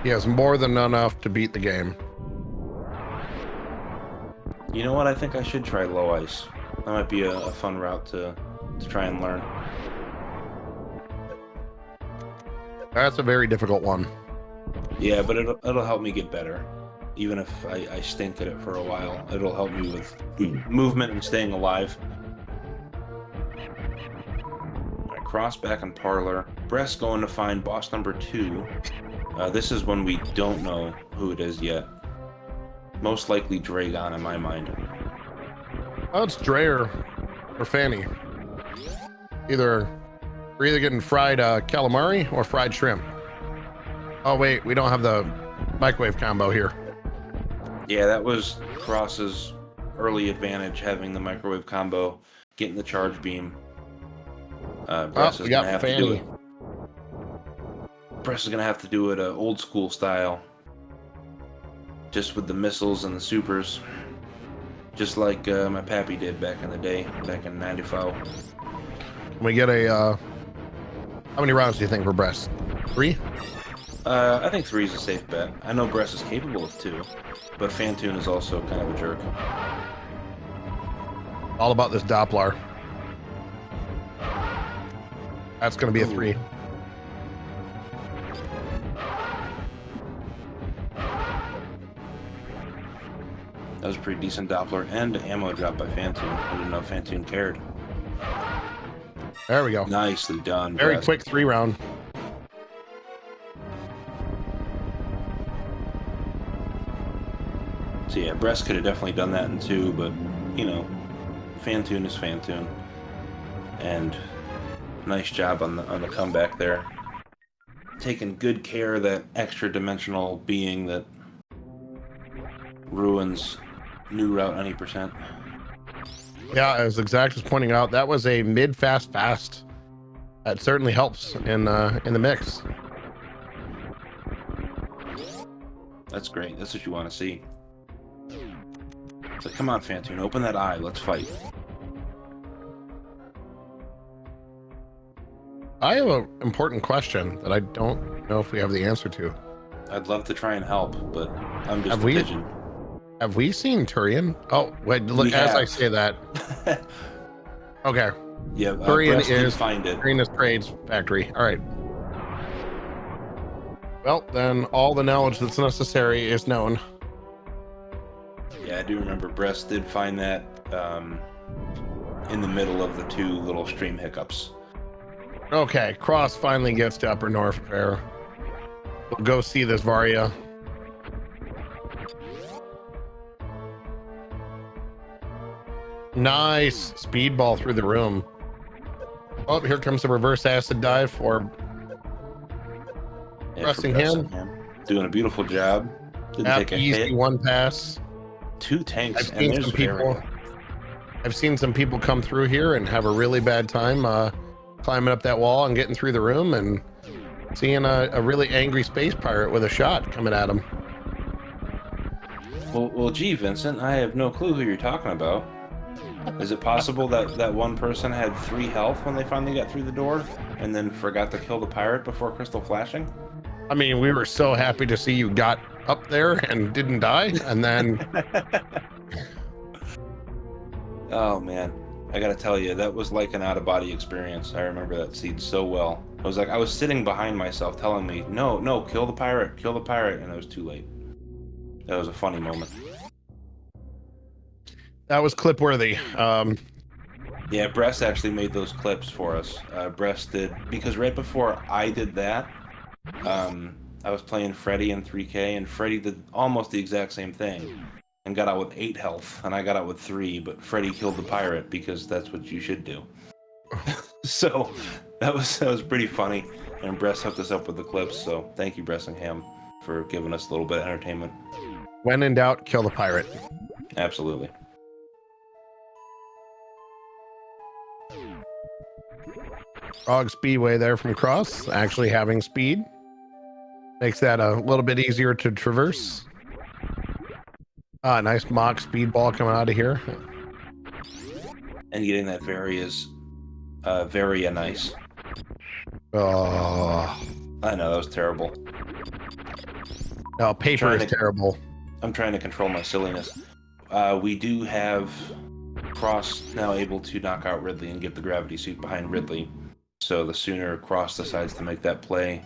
A: He has more than enough to beat the game.
B: You know what? I think I should try low ice. That might be a fun route to try and learn.
A: That's a very difficult one.
B: Yeah, but it'll help me get better. Even if I stink at it for a while, it'll help me with movement and staying alive. I cross back in parlor. Bress going to find boss number 2. This is when we don't know who it is yet. Most likely Dragon in my mind.
A: Oh, it's Dreyer or Fanny. We're either getting fried calamari or fried shrimp. Oh wait, we don't have the microwave combo here.
B: Yeah, that was Cross's early advantage, having the microwave combo, getting the charge beam. Bress is gonna have to do it. Bress is gonna have to do it old school style, just with the missiles and the supers, just like my pappy did back in the day, back in '95.
A: Can we get a how many rounds do you think for Bress? 3?
B: I think 3 is a safe bet. I know Bress is capable of 2, but Fantoon is also kind of a jerk.
A: All about this Doppler. That's going to be a 3.
B: That was a pretty decent Doppler and ammo drop by Fantoon. I didn't know Fantoon cared.
A: There we go.
B: Nicely done.
A: Very
B: Bress.
A: quick 3 round.
B: So yeah, Bress could have definitely done that in 2, but you know, Fantoon is Fantoon. And nice job on the comeback there. Taking good care of that extra dimensional being that ruins new route any percent.
A: Yeah, as Exact is pointing out, that was a mid fast. That certainly helps in the mix.
B: That's great. That's what you want to see. So come on, Fantoon, open that eye. Let's fight.
A: I have an important question that I don't know if we have the answer to.
B: I'd love to try and help, but I'm just a pigeon.
A: Have we seen Turian? Oh, wait, look, I say that. Okay.
B: Yeah,
A: Turian is
B: find it.
A: Turian is Trade's factory. All right. Well, then all the knowledge that's necessary is known.
B: Yeah, I do remember Bress did find that in the middle of the 2 little stream hiccups.
A: Okay, Cross finally gets to Upper North Fair. We'll go see this Varia. Nice speedball through the room. Oh, here comes the reverse acid dive for Bressingham.
B: Doing a beautiful job. Didn't take a
A: easy
B: hit.
A: 1 pass.
B: 2 tanks.
A: I've seen some people come through here and have a really bad time climbing up that wall and getting through the room and seeing a really angry space pirate with a shot coming at him.
B: Well, gee, Vincent, I have no clue who you're talking about. Is it possible that one person had 3 health when they finally got through the door and then forgot to kill the pirate before crystal flashing?
A: I mean, we were so happy to see you got up there and didn't die, and then...
B: Oh, man. I gotta tell you, that was like an out-of-body experience. I remember that scene so well. I was sitting behind myself telling me, no, kill the pirate, and it was too late. That was a funny moment.
A: That was clip worthy.
B: Yeah, Bress actually made those clips for us. Bress did, because right before I did that, I was playing Freddy in 3K, and Freddy did almost the exact same thing. and got out with 8 health, and I got out with 3, but Freddy killed the pirate because that's what you should do. So that was pretty funny, and Bress hooked us up with the clips, so thank you, Bressingham, for giving us a little bit of entertainment.
A: When in doubt, kill the pirate.
B: Absolutely.
A: Frog Speedway there from Cross, actually having speed. Makes that a little bit easier to traverse. Nice mock speedball coming out of here.
B: And getting that very is very nice.
A: Oh,
B: I know, that was terrible.
A: no, paper is terrible.
B: I'm trying to control my silliness. We do have Cross now able to knock out Ridley and get the gravity suit behind Ridley. So the sooner Cross decides to make that play,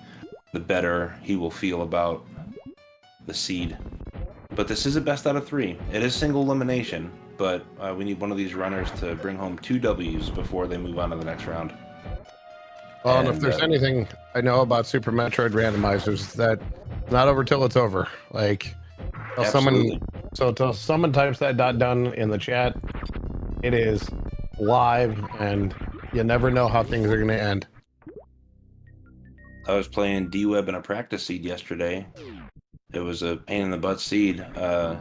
B: the better he will feel about the seed. But this is a best out of 3. It is single elimination, but we need one of these runners to bring home 2 W's before they move on to the next round.
A: Well, and if there's anything I know about Super Metroid randomizers, that it's not over till it's over. Like, till someone types that done in the chat, it is live, and you never know how things are going to end.
B: I was playing D-Web in a practice seed yesterday. It was a pain in the butt seed.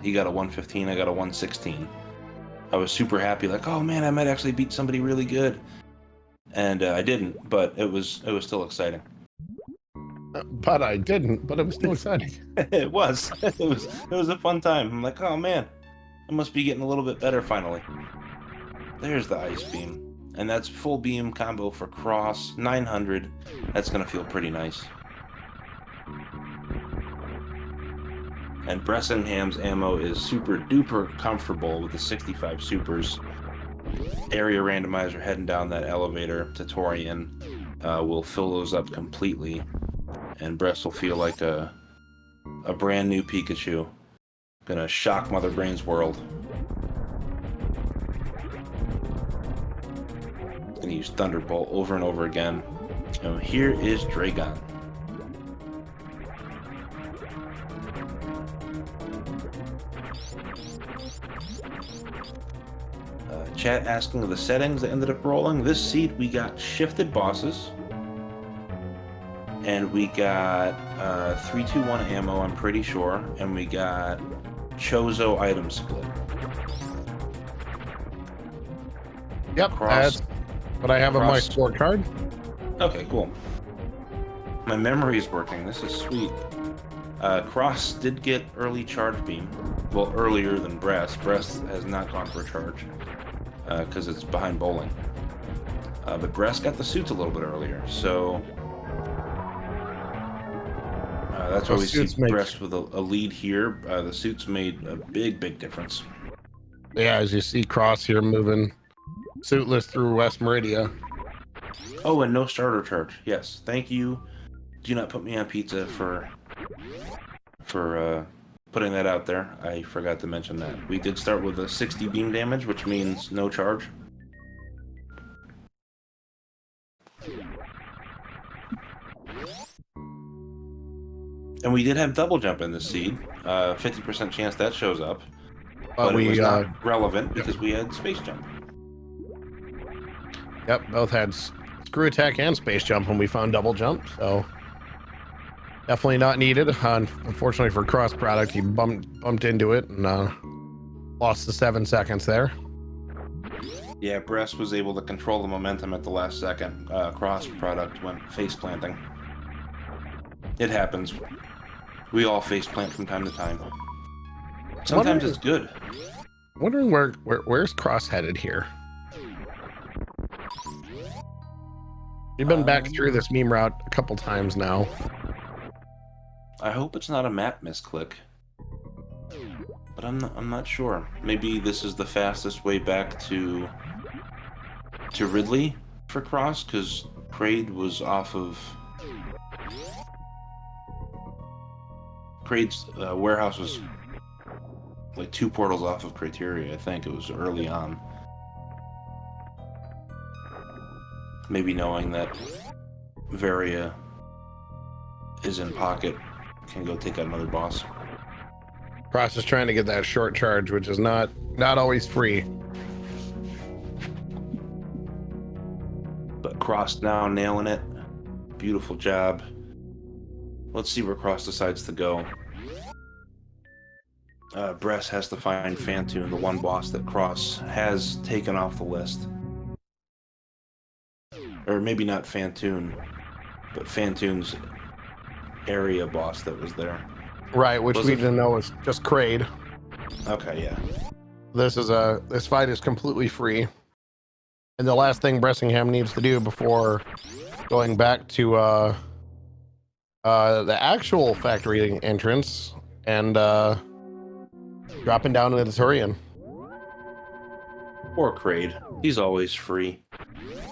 B: He got a 115, I got a 116. I was super happy, like, oh man, I might actually beat somebody really good. And I didn't, but it was still exciting.
A: But I didn't, but it was still exciting.
B: It was. It was a fun time. I'm like, oh man, I must be getting a little bit better finally. There's the ice beam. And that's full beam combo for Cross, 900. That's gonna feel pretty nice. And Bressingham's ammo is super duper comfortable with the 65 supers. Area randomizer heading down that elevator to Torian will fill those up completely, and Bress will feel like a brand new Pikachu. Gonna shock Mother Brain's world. Gonna use Thunderbolt over and over again. And here is Dragon. Chat asking of the settings that ended up rolling. This seed we got shifted bosses, and we got 3-2-1 ammo, I'm pretty sure, and we got Chozo item split.
A: Yep, that's what I have on my scorecard.
B: Okay, cool. My memory is working. This is sweet. Cross did get early charge beam. Well, earlier than Bress. Bress has not gone for a charge because it's behind bowling. But Bress got the suits a little bit earlier, so that's why we see Bress with a lead here. The suits made a big difference.
A: Yeah, as you see Cross here moving suitless through West Meridia.
B: Oh, and no starter charge. Yes, thank you. Do not put me on pizza for putting that out there. I forgot to mention that. We did start with a 60 beam damage, which means no charge. And we did have double jump in this seed. 50% chance that shows up. But it was not relevant because we had space jump.
A: Yep, both had screw attack and space jump when we found double jump, so definitely not needed. Unfortunately for cross product, he bumped into it and lost the 7 seconds there.
B: Yeah, Bress was able to control the momentum at the last second. Cross product went face planting. It happens. We all face plant from time to time. Sometimes it's good.
A: Wondering where's Cross headed here. You've been back through this meme route a couple times now.
B: I hope it's not a map misclick, but I'm not sure. Maybe this is the fastest way back to Ridley for Cross, because Kraid was off of Kraid's warehouse was like 2 portals off of Criteria. I think it was early on. Maybe knowing that Varia is in pocket, can go take out another boss.
A: Cross is trying to get that short charge, which is not always free.
B: But Cross now nailing it. Beautiful job. Let's see where Cross decides to go. Bress has to find Fantoon, the one boss that Cross has taken off the list. Or maybe not Fantoon, but Fantoon's area boss that was there.
A: Right, which we didn't know was just Kraid.
B: Okay, yeah.
A: This fight is completely free. And the last thing Bressingham needs to do before going back to the actual factory entrance and dropping down to the Turian.
B: Or Kraid. He's always free.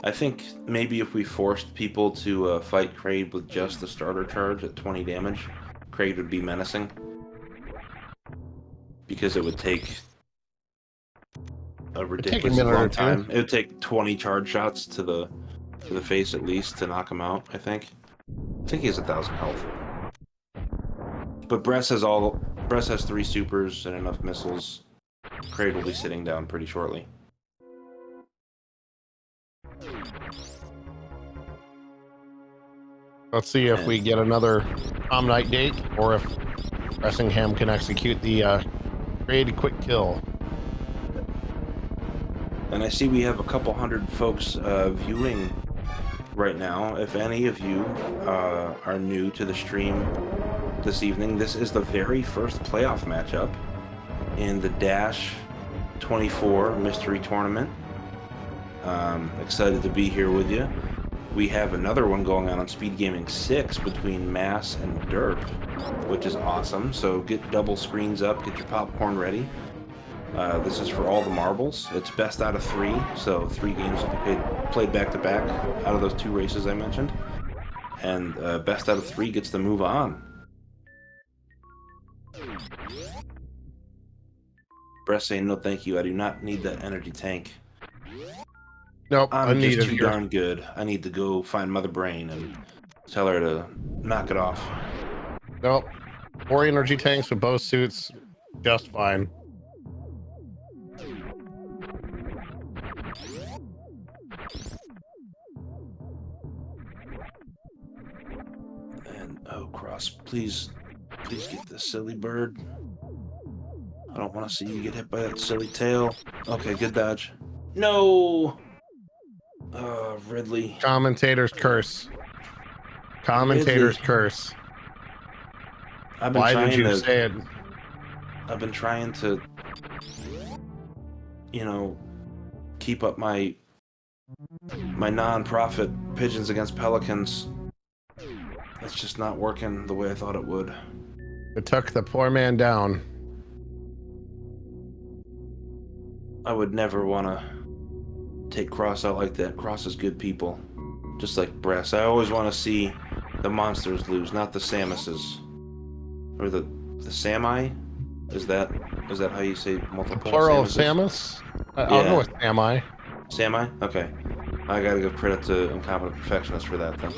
B: I think maybe if we forced people to fight Kraid with just the starter charge at 20 damage, Kraid would be menacing. Because it would take a ridiculously long time. It would take 20 charge shots to the face at least to knock him out, I think. I think he has 1,000 health. But Bress has 3 supers and enough missiles. Kraid will be sitting down pretty shortly.
A: Let's see if we get another Omnite date or if Bressingham can execute the Kraid quick kill.
B: And I see we have a couple hundred folks viewing right now. If any of you are new to the stream this evening, this is the very first playoff matchup in the Dash 24 Mystery Tournament. Excited to be here with you. We have another one going on SpeedGaming 6 between Mass and Derp, which is awesome. So get double screens up, get your popcorn ready. This is for all the marbles. It's best out of 3, so 3 games will be played back-to-back out of those 2 races I mentioned. And best out of 3 gets to move on. Bress saying, no thank you, I do not need that energy tank.
A: Nope,
B: I'm just too darn good. I need to go find Mother Brain and tell her to knock it off.
A: Nope. 4 energy tanks with both suits, just fine.
B: And oh, Cross, please get this silly bird. I don't want to see you get hit by that silly tail. Okay, good dodge. No! Ridley.
A: Commentator's curse. Commentator's curse. Why did you say it?
B: I've been trying to, keep up my non-profit Pigeons Against Pelicans. It's just not working the way I thought it would.
A: It took the poor man down.
B: I would never want to take Cross out like that. Cross is good people. Just like Bress. I always want to see the monsters lose, not the Samuses. Or the Sami? Is that how you say multiple?
A: Plural of Samus? I'll go with Sami.
B: Sami? Okay. I gotta give credit to Incompetent Perfectionist for that then.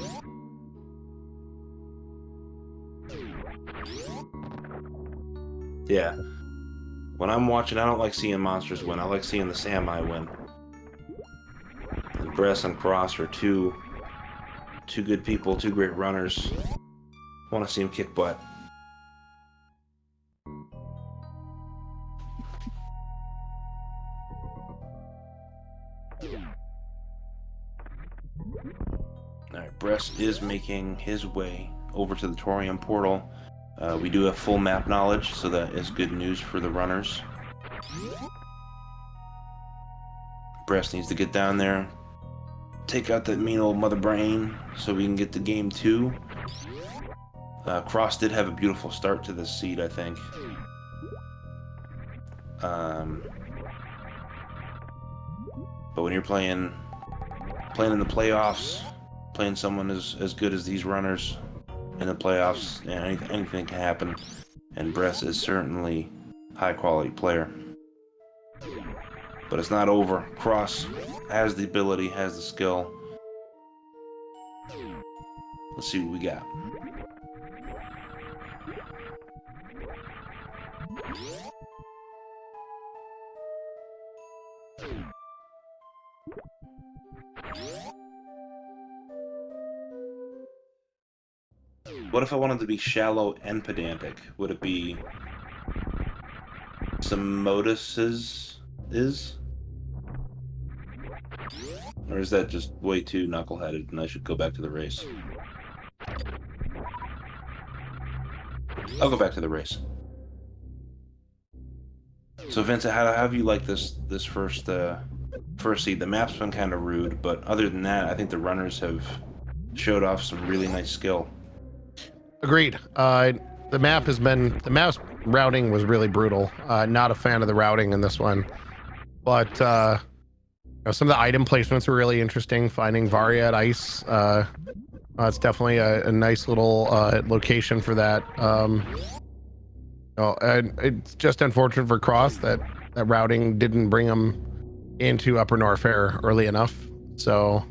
B: Yeah. When I'm watching, I don't like seeing monsters win. I like seeing the Sami win. And Bress and Cross are two good people, 2 great runners. I want to see them kick butt. Alright, Bress is making his way over to the Torium portal. We do have full map knowledge, so that is good news for the runners. Bress needs to get down there, take out that mean old Mother Brain, so we can get to game 2. Cross did have a beautiful start to this seed, I think. But when you're playing in the playoffs, playing someone as good as these runners in the playoffs, anything can happen. And Bress is certainly a high-quality player. But it's not over. Cross has the ability, has the skill. Let's see what we got. What if I wanted to be shallow and pedantic? Would it be some modus's is? Or is that just way too knuckleheaded and I should go back to the race? I'll go back to the race. So Vincent, how have you liked this first seed? The map's been kind of rude, but other than that, I think the runners have showed off some really nice skill.
A: Agreed. The map's routing was really brutal. Not a fan of the routing in this one, but some of the item placements were really interesting. Finding Varia at ice. It's definitely a nice little location for that. And it's just unfortunate for Cross that routing didn't bring him into Upper Norfair early enough. So,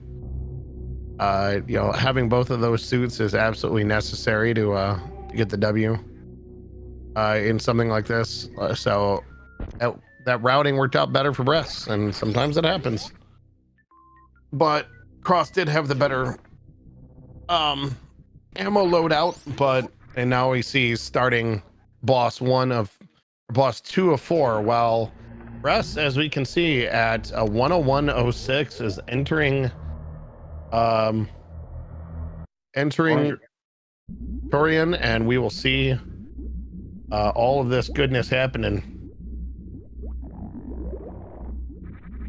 A: having both of those suits is absolutely necessary to get the W in something like this. So that routing worked out better for Bress, and sometimes it happens. But Cross did have the better ammo loadout, and now we see starting boss 2 of 4, while Bress, as we can see at 101.06, is entering Torian, and we will see all of this goodness happening.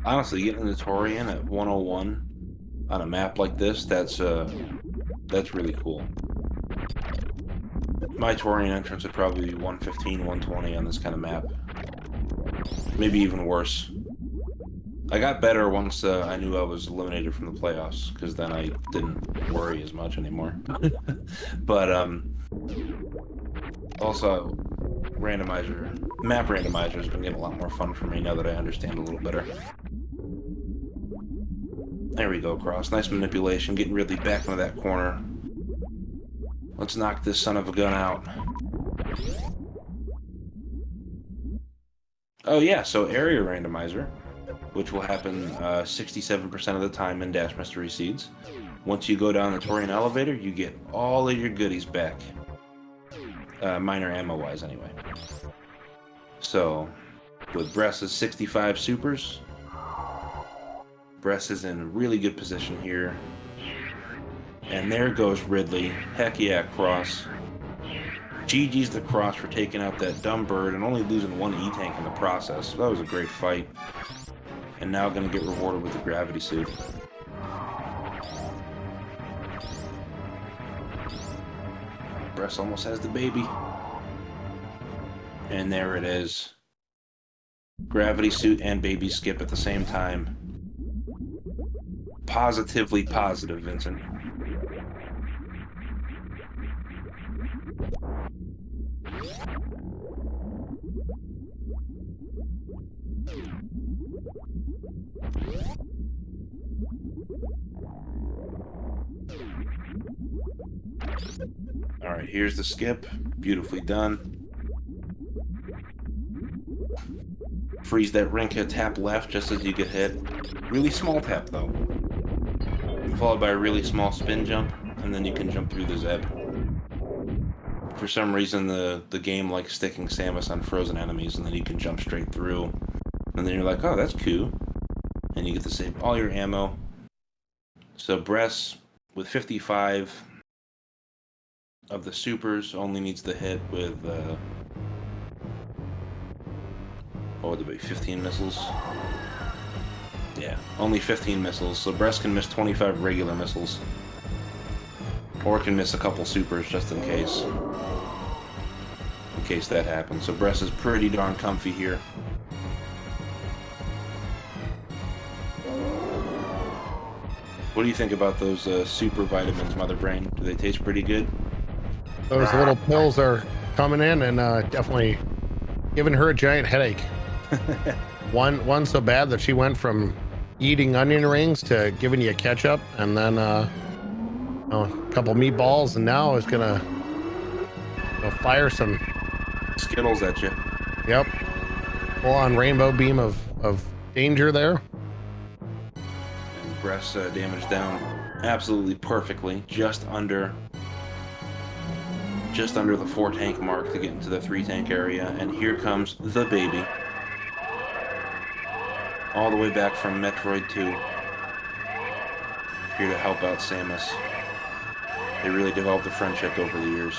B: Honestly, getting the Torian at 101 on a map like this, that's really cool. My Torian entrance would probably be 115, 120 on this kind of map. Maybe even worse. I got better once I knew I was eliminated from the playoffs, because then I didn't worry as much anymore. But also, map randomizer has been getting a lot more fun for me now that I understand a little better. There we go, Cross. Nice manipulation, getting really back into that corner. Let's knock this son of a gun out. Oh yeah, so area randomizer, which will happen 67% of the time in Dash Mystery Seeds. Once you go down the Torian elevator, you get all of your goodies back. Minor ammo-wise, anyway. So, with Bress's 65 supers, Bress is in really good position here. And there goes Ridley. Heck yeah, Cross. GG's the Cross for taking out that dumb bird and only losing one E-tank in the process. So that was a great fight. And now gonna get rewarded with the gravity suit. Bress almost has the baby. And there it is. Gravity suit and baby skip at the same time. Positively positive, Vincent. All right, here's the skip. Beautifully done. Freeze that Rinka, tap left just as you get hit. Really small tap though. Followed by a really small spin jump, and then you can jump through the Zeb. For some reason, the game likes sticking Samus on frozen enemies, and then you can jump straight through. And then you're like, oh, that's cool. And you get to save all your ammo. So Bress, with 55 of the supers, only needs to hit with, what would it be, 15 missiles? Yeah, only 15 missiles, so Bress can miss 25 regular missiles. Or can miss a couple supers just in case. In case that happens. So Bress is pretty darn comfy here. What do you think about those super vitamins, Mother Brain? Do they taste pretty good?
A: Those little pills are coming in and definitely giving her a giant headache. One so bad that she went from eating onion rings to giving you ketchup, and then a couple meatballs, and now is gonna fire some
B: Skittles at you.
A: Yep, full on rainbow beam of danger there.
B: And Bress damage down absolutely perfectly, just under just under the 4 tank mark to get into the 3 tank area, and here comes the baby. All the way back from Metroid 2. Here to help out Samus. They really developed a friendship over the years.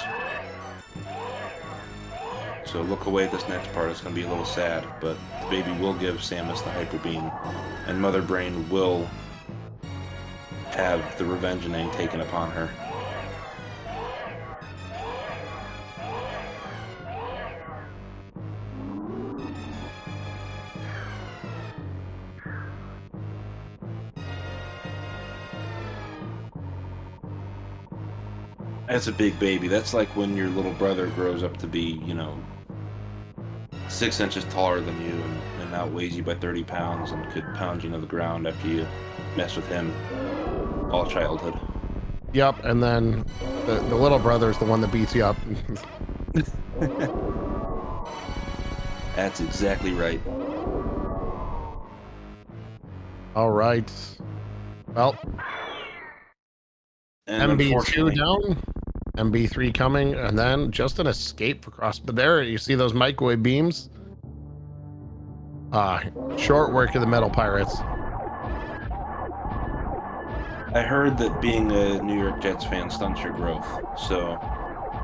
B: So look away this next part, it's going to be a little sad, but the baby will give Samus the Hyper Beam, and Mother Brain will have the Revenge-ing taken upon her. That's a big baby. That's like when your little brother grows up to be, 6 inches taller than you and outweighs you by 30 pounds and could pound you to the ground after you mess with him all childhood.
A: Yep, and then the little brother is the one that beats you up.
B: That's exactly right.
A: All right. Well,
B: And
A: MB2 down, MB3 coming, and then just an escape for cross. But there, you see those microwave beams? Short work of the Metal Pirates.
B: I heard that being a New York Jets fan stunts your growth, so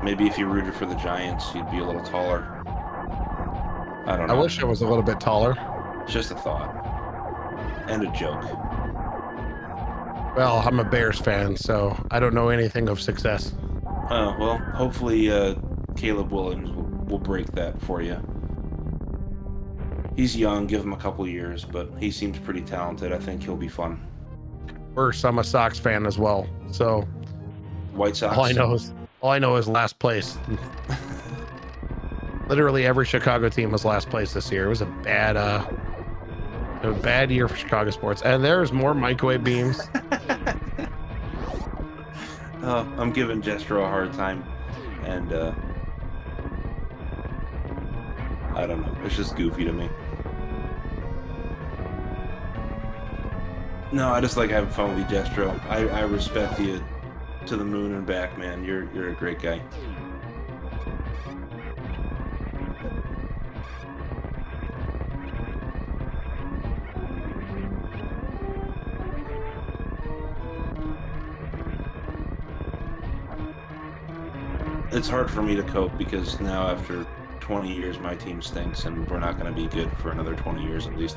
B: maybe if you rooted for the Giants, you'd be a little taller. I don't know.
A: I wish I was a little bit taller.
B: Just a thought. And a joke.
A: Well, I'm a Bears fan, so I don't know anything of success.
B: Well, hopefully Caleb Williams will break that for you. He's young, give him a couple years, but he seems pretty talented. I think he'll be fun.
A: Worse, I'm a Sox fan as well, so
B: White Sox?
A: all I know is last place. Literally every Chicago team was last place this year. It was a bad year for Chicago sports. And there's more microwave beams.
B: I'm giving Jestro a hard time, and I don't know. It's just goofy to me. No, I just like having fun with you, Jestro. I respect you to the moon and back, man. You're a great guy. It's hard for me to cope because now after 20 years my team stinks and we're not going to be good for another 20 years at least.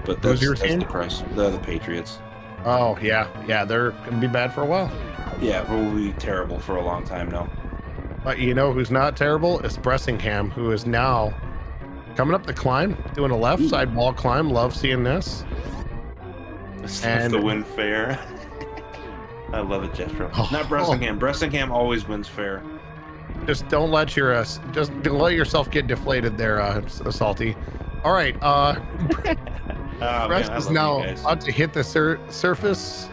B: But that's the price. The Patriots.
A: Oh, yeah, they're going to be bad for a while.
B: Yeah, we'll be terrible for a long time now.
A: But you know who's not terrible? It's Bressingham, who is now coming up the climb, doing a left side wall climb. Love seeing this.
B: And the win fair. I love it, Jestro. Not Bressingham. Bressingham always wins fair.
A: Just don't let your don't let yourself get deflated there, Salty. All right, Brest is now about to hit the surface.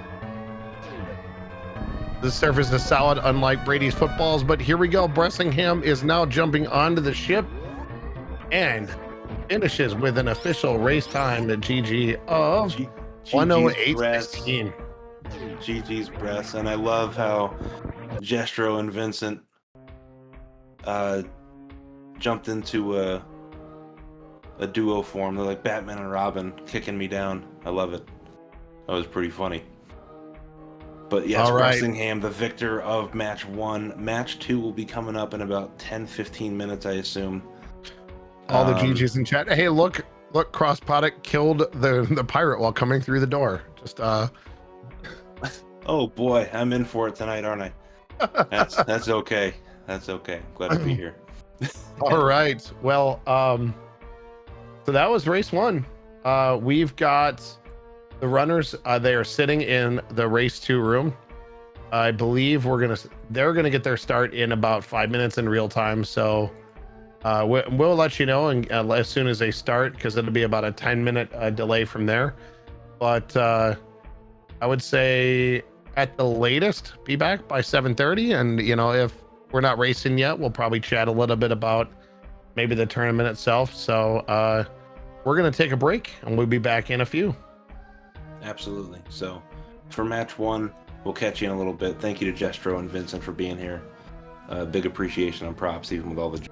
A: The surface is solid, unlike Brady's footballs. But here we go. Bressingham is now jumping onto the ship and finishes with an official race time to GG of 108.16.
B: GG's Brest, and I love how Jestro and Vincent jumped into a duo form. They're like Batman and Robin kicking me down. I love it. That was pretty funny. But yes, Bressingham, the victor of match 1. Match 2 will be coming up in about 10-15 minutes, I assume.
A: All the GG's in chat. Hey, look, crossproduct killed the pirate while coming through the door. Just
B: Oh boy, I'm in for it tonight, aren't I? That's okay. That's okay. Glad to be here.
A: All right. Well, so that was race 1. We've got the runners. They are sitting in the race 2 room. I believe they're gonna get their start in about 5 minutes in real time. So we'll let you know and as soon as they start, because it'll be about a 10-minute delay from there. But I would say at the latest be back by 7:30, and if we're not racing yet, we'll probably chat a little bit about maybe the tournament itself. So we're gonna take a break and we'll be back in a few.
B: Absolutely. So for match 1, we'll catch you in a little bit. Thank you to Jestro and Vincent for being here. big appreciation on props, even with all the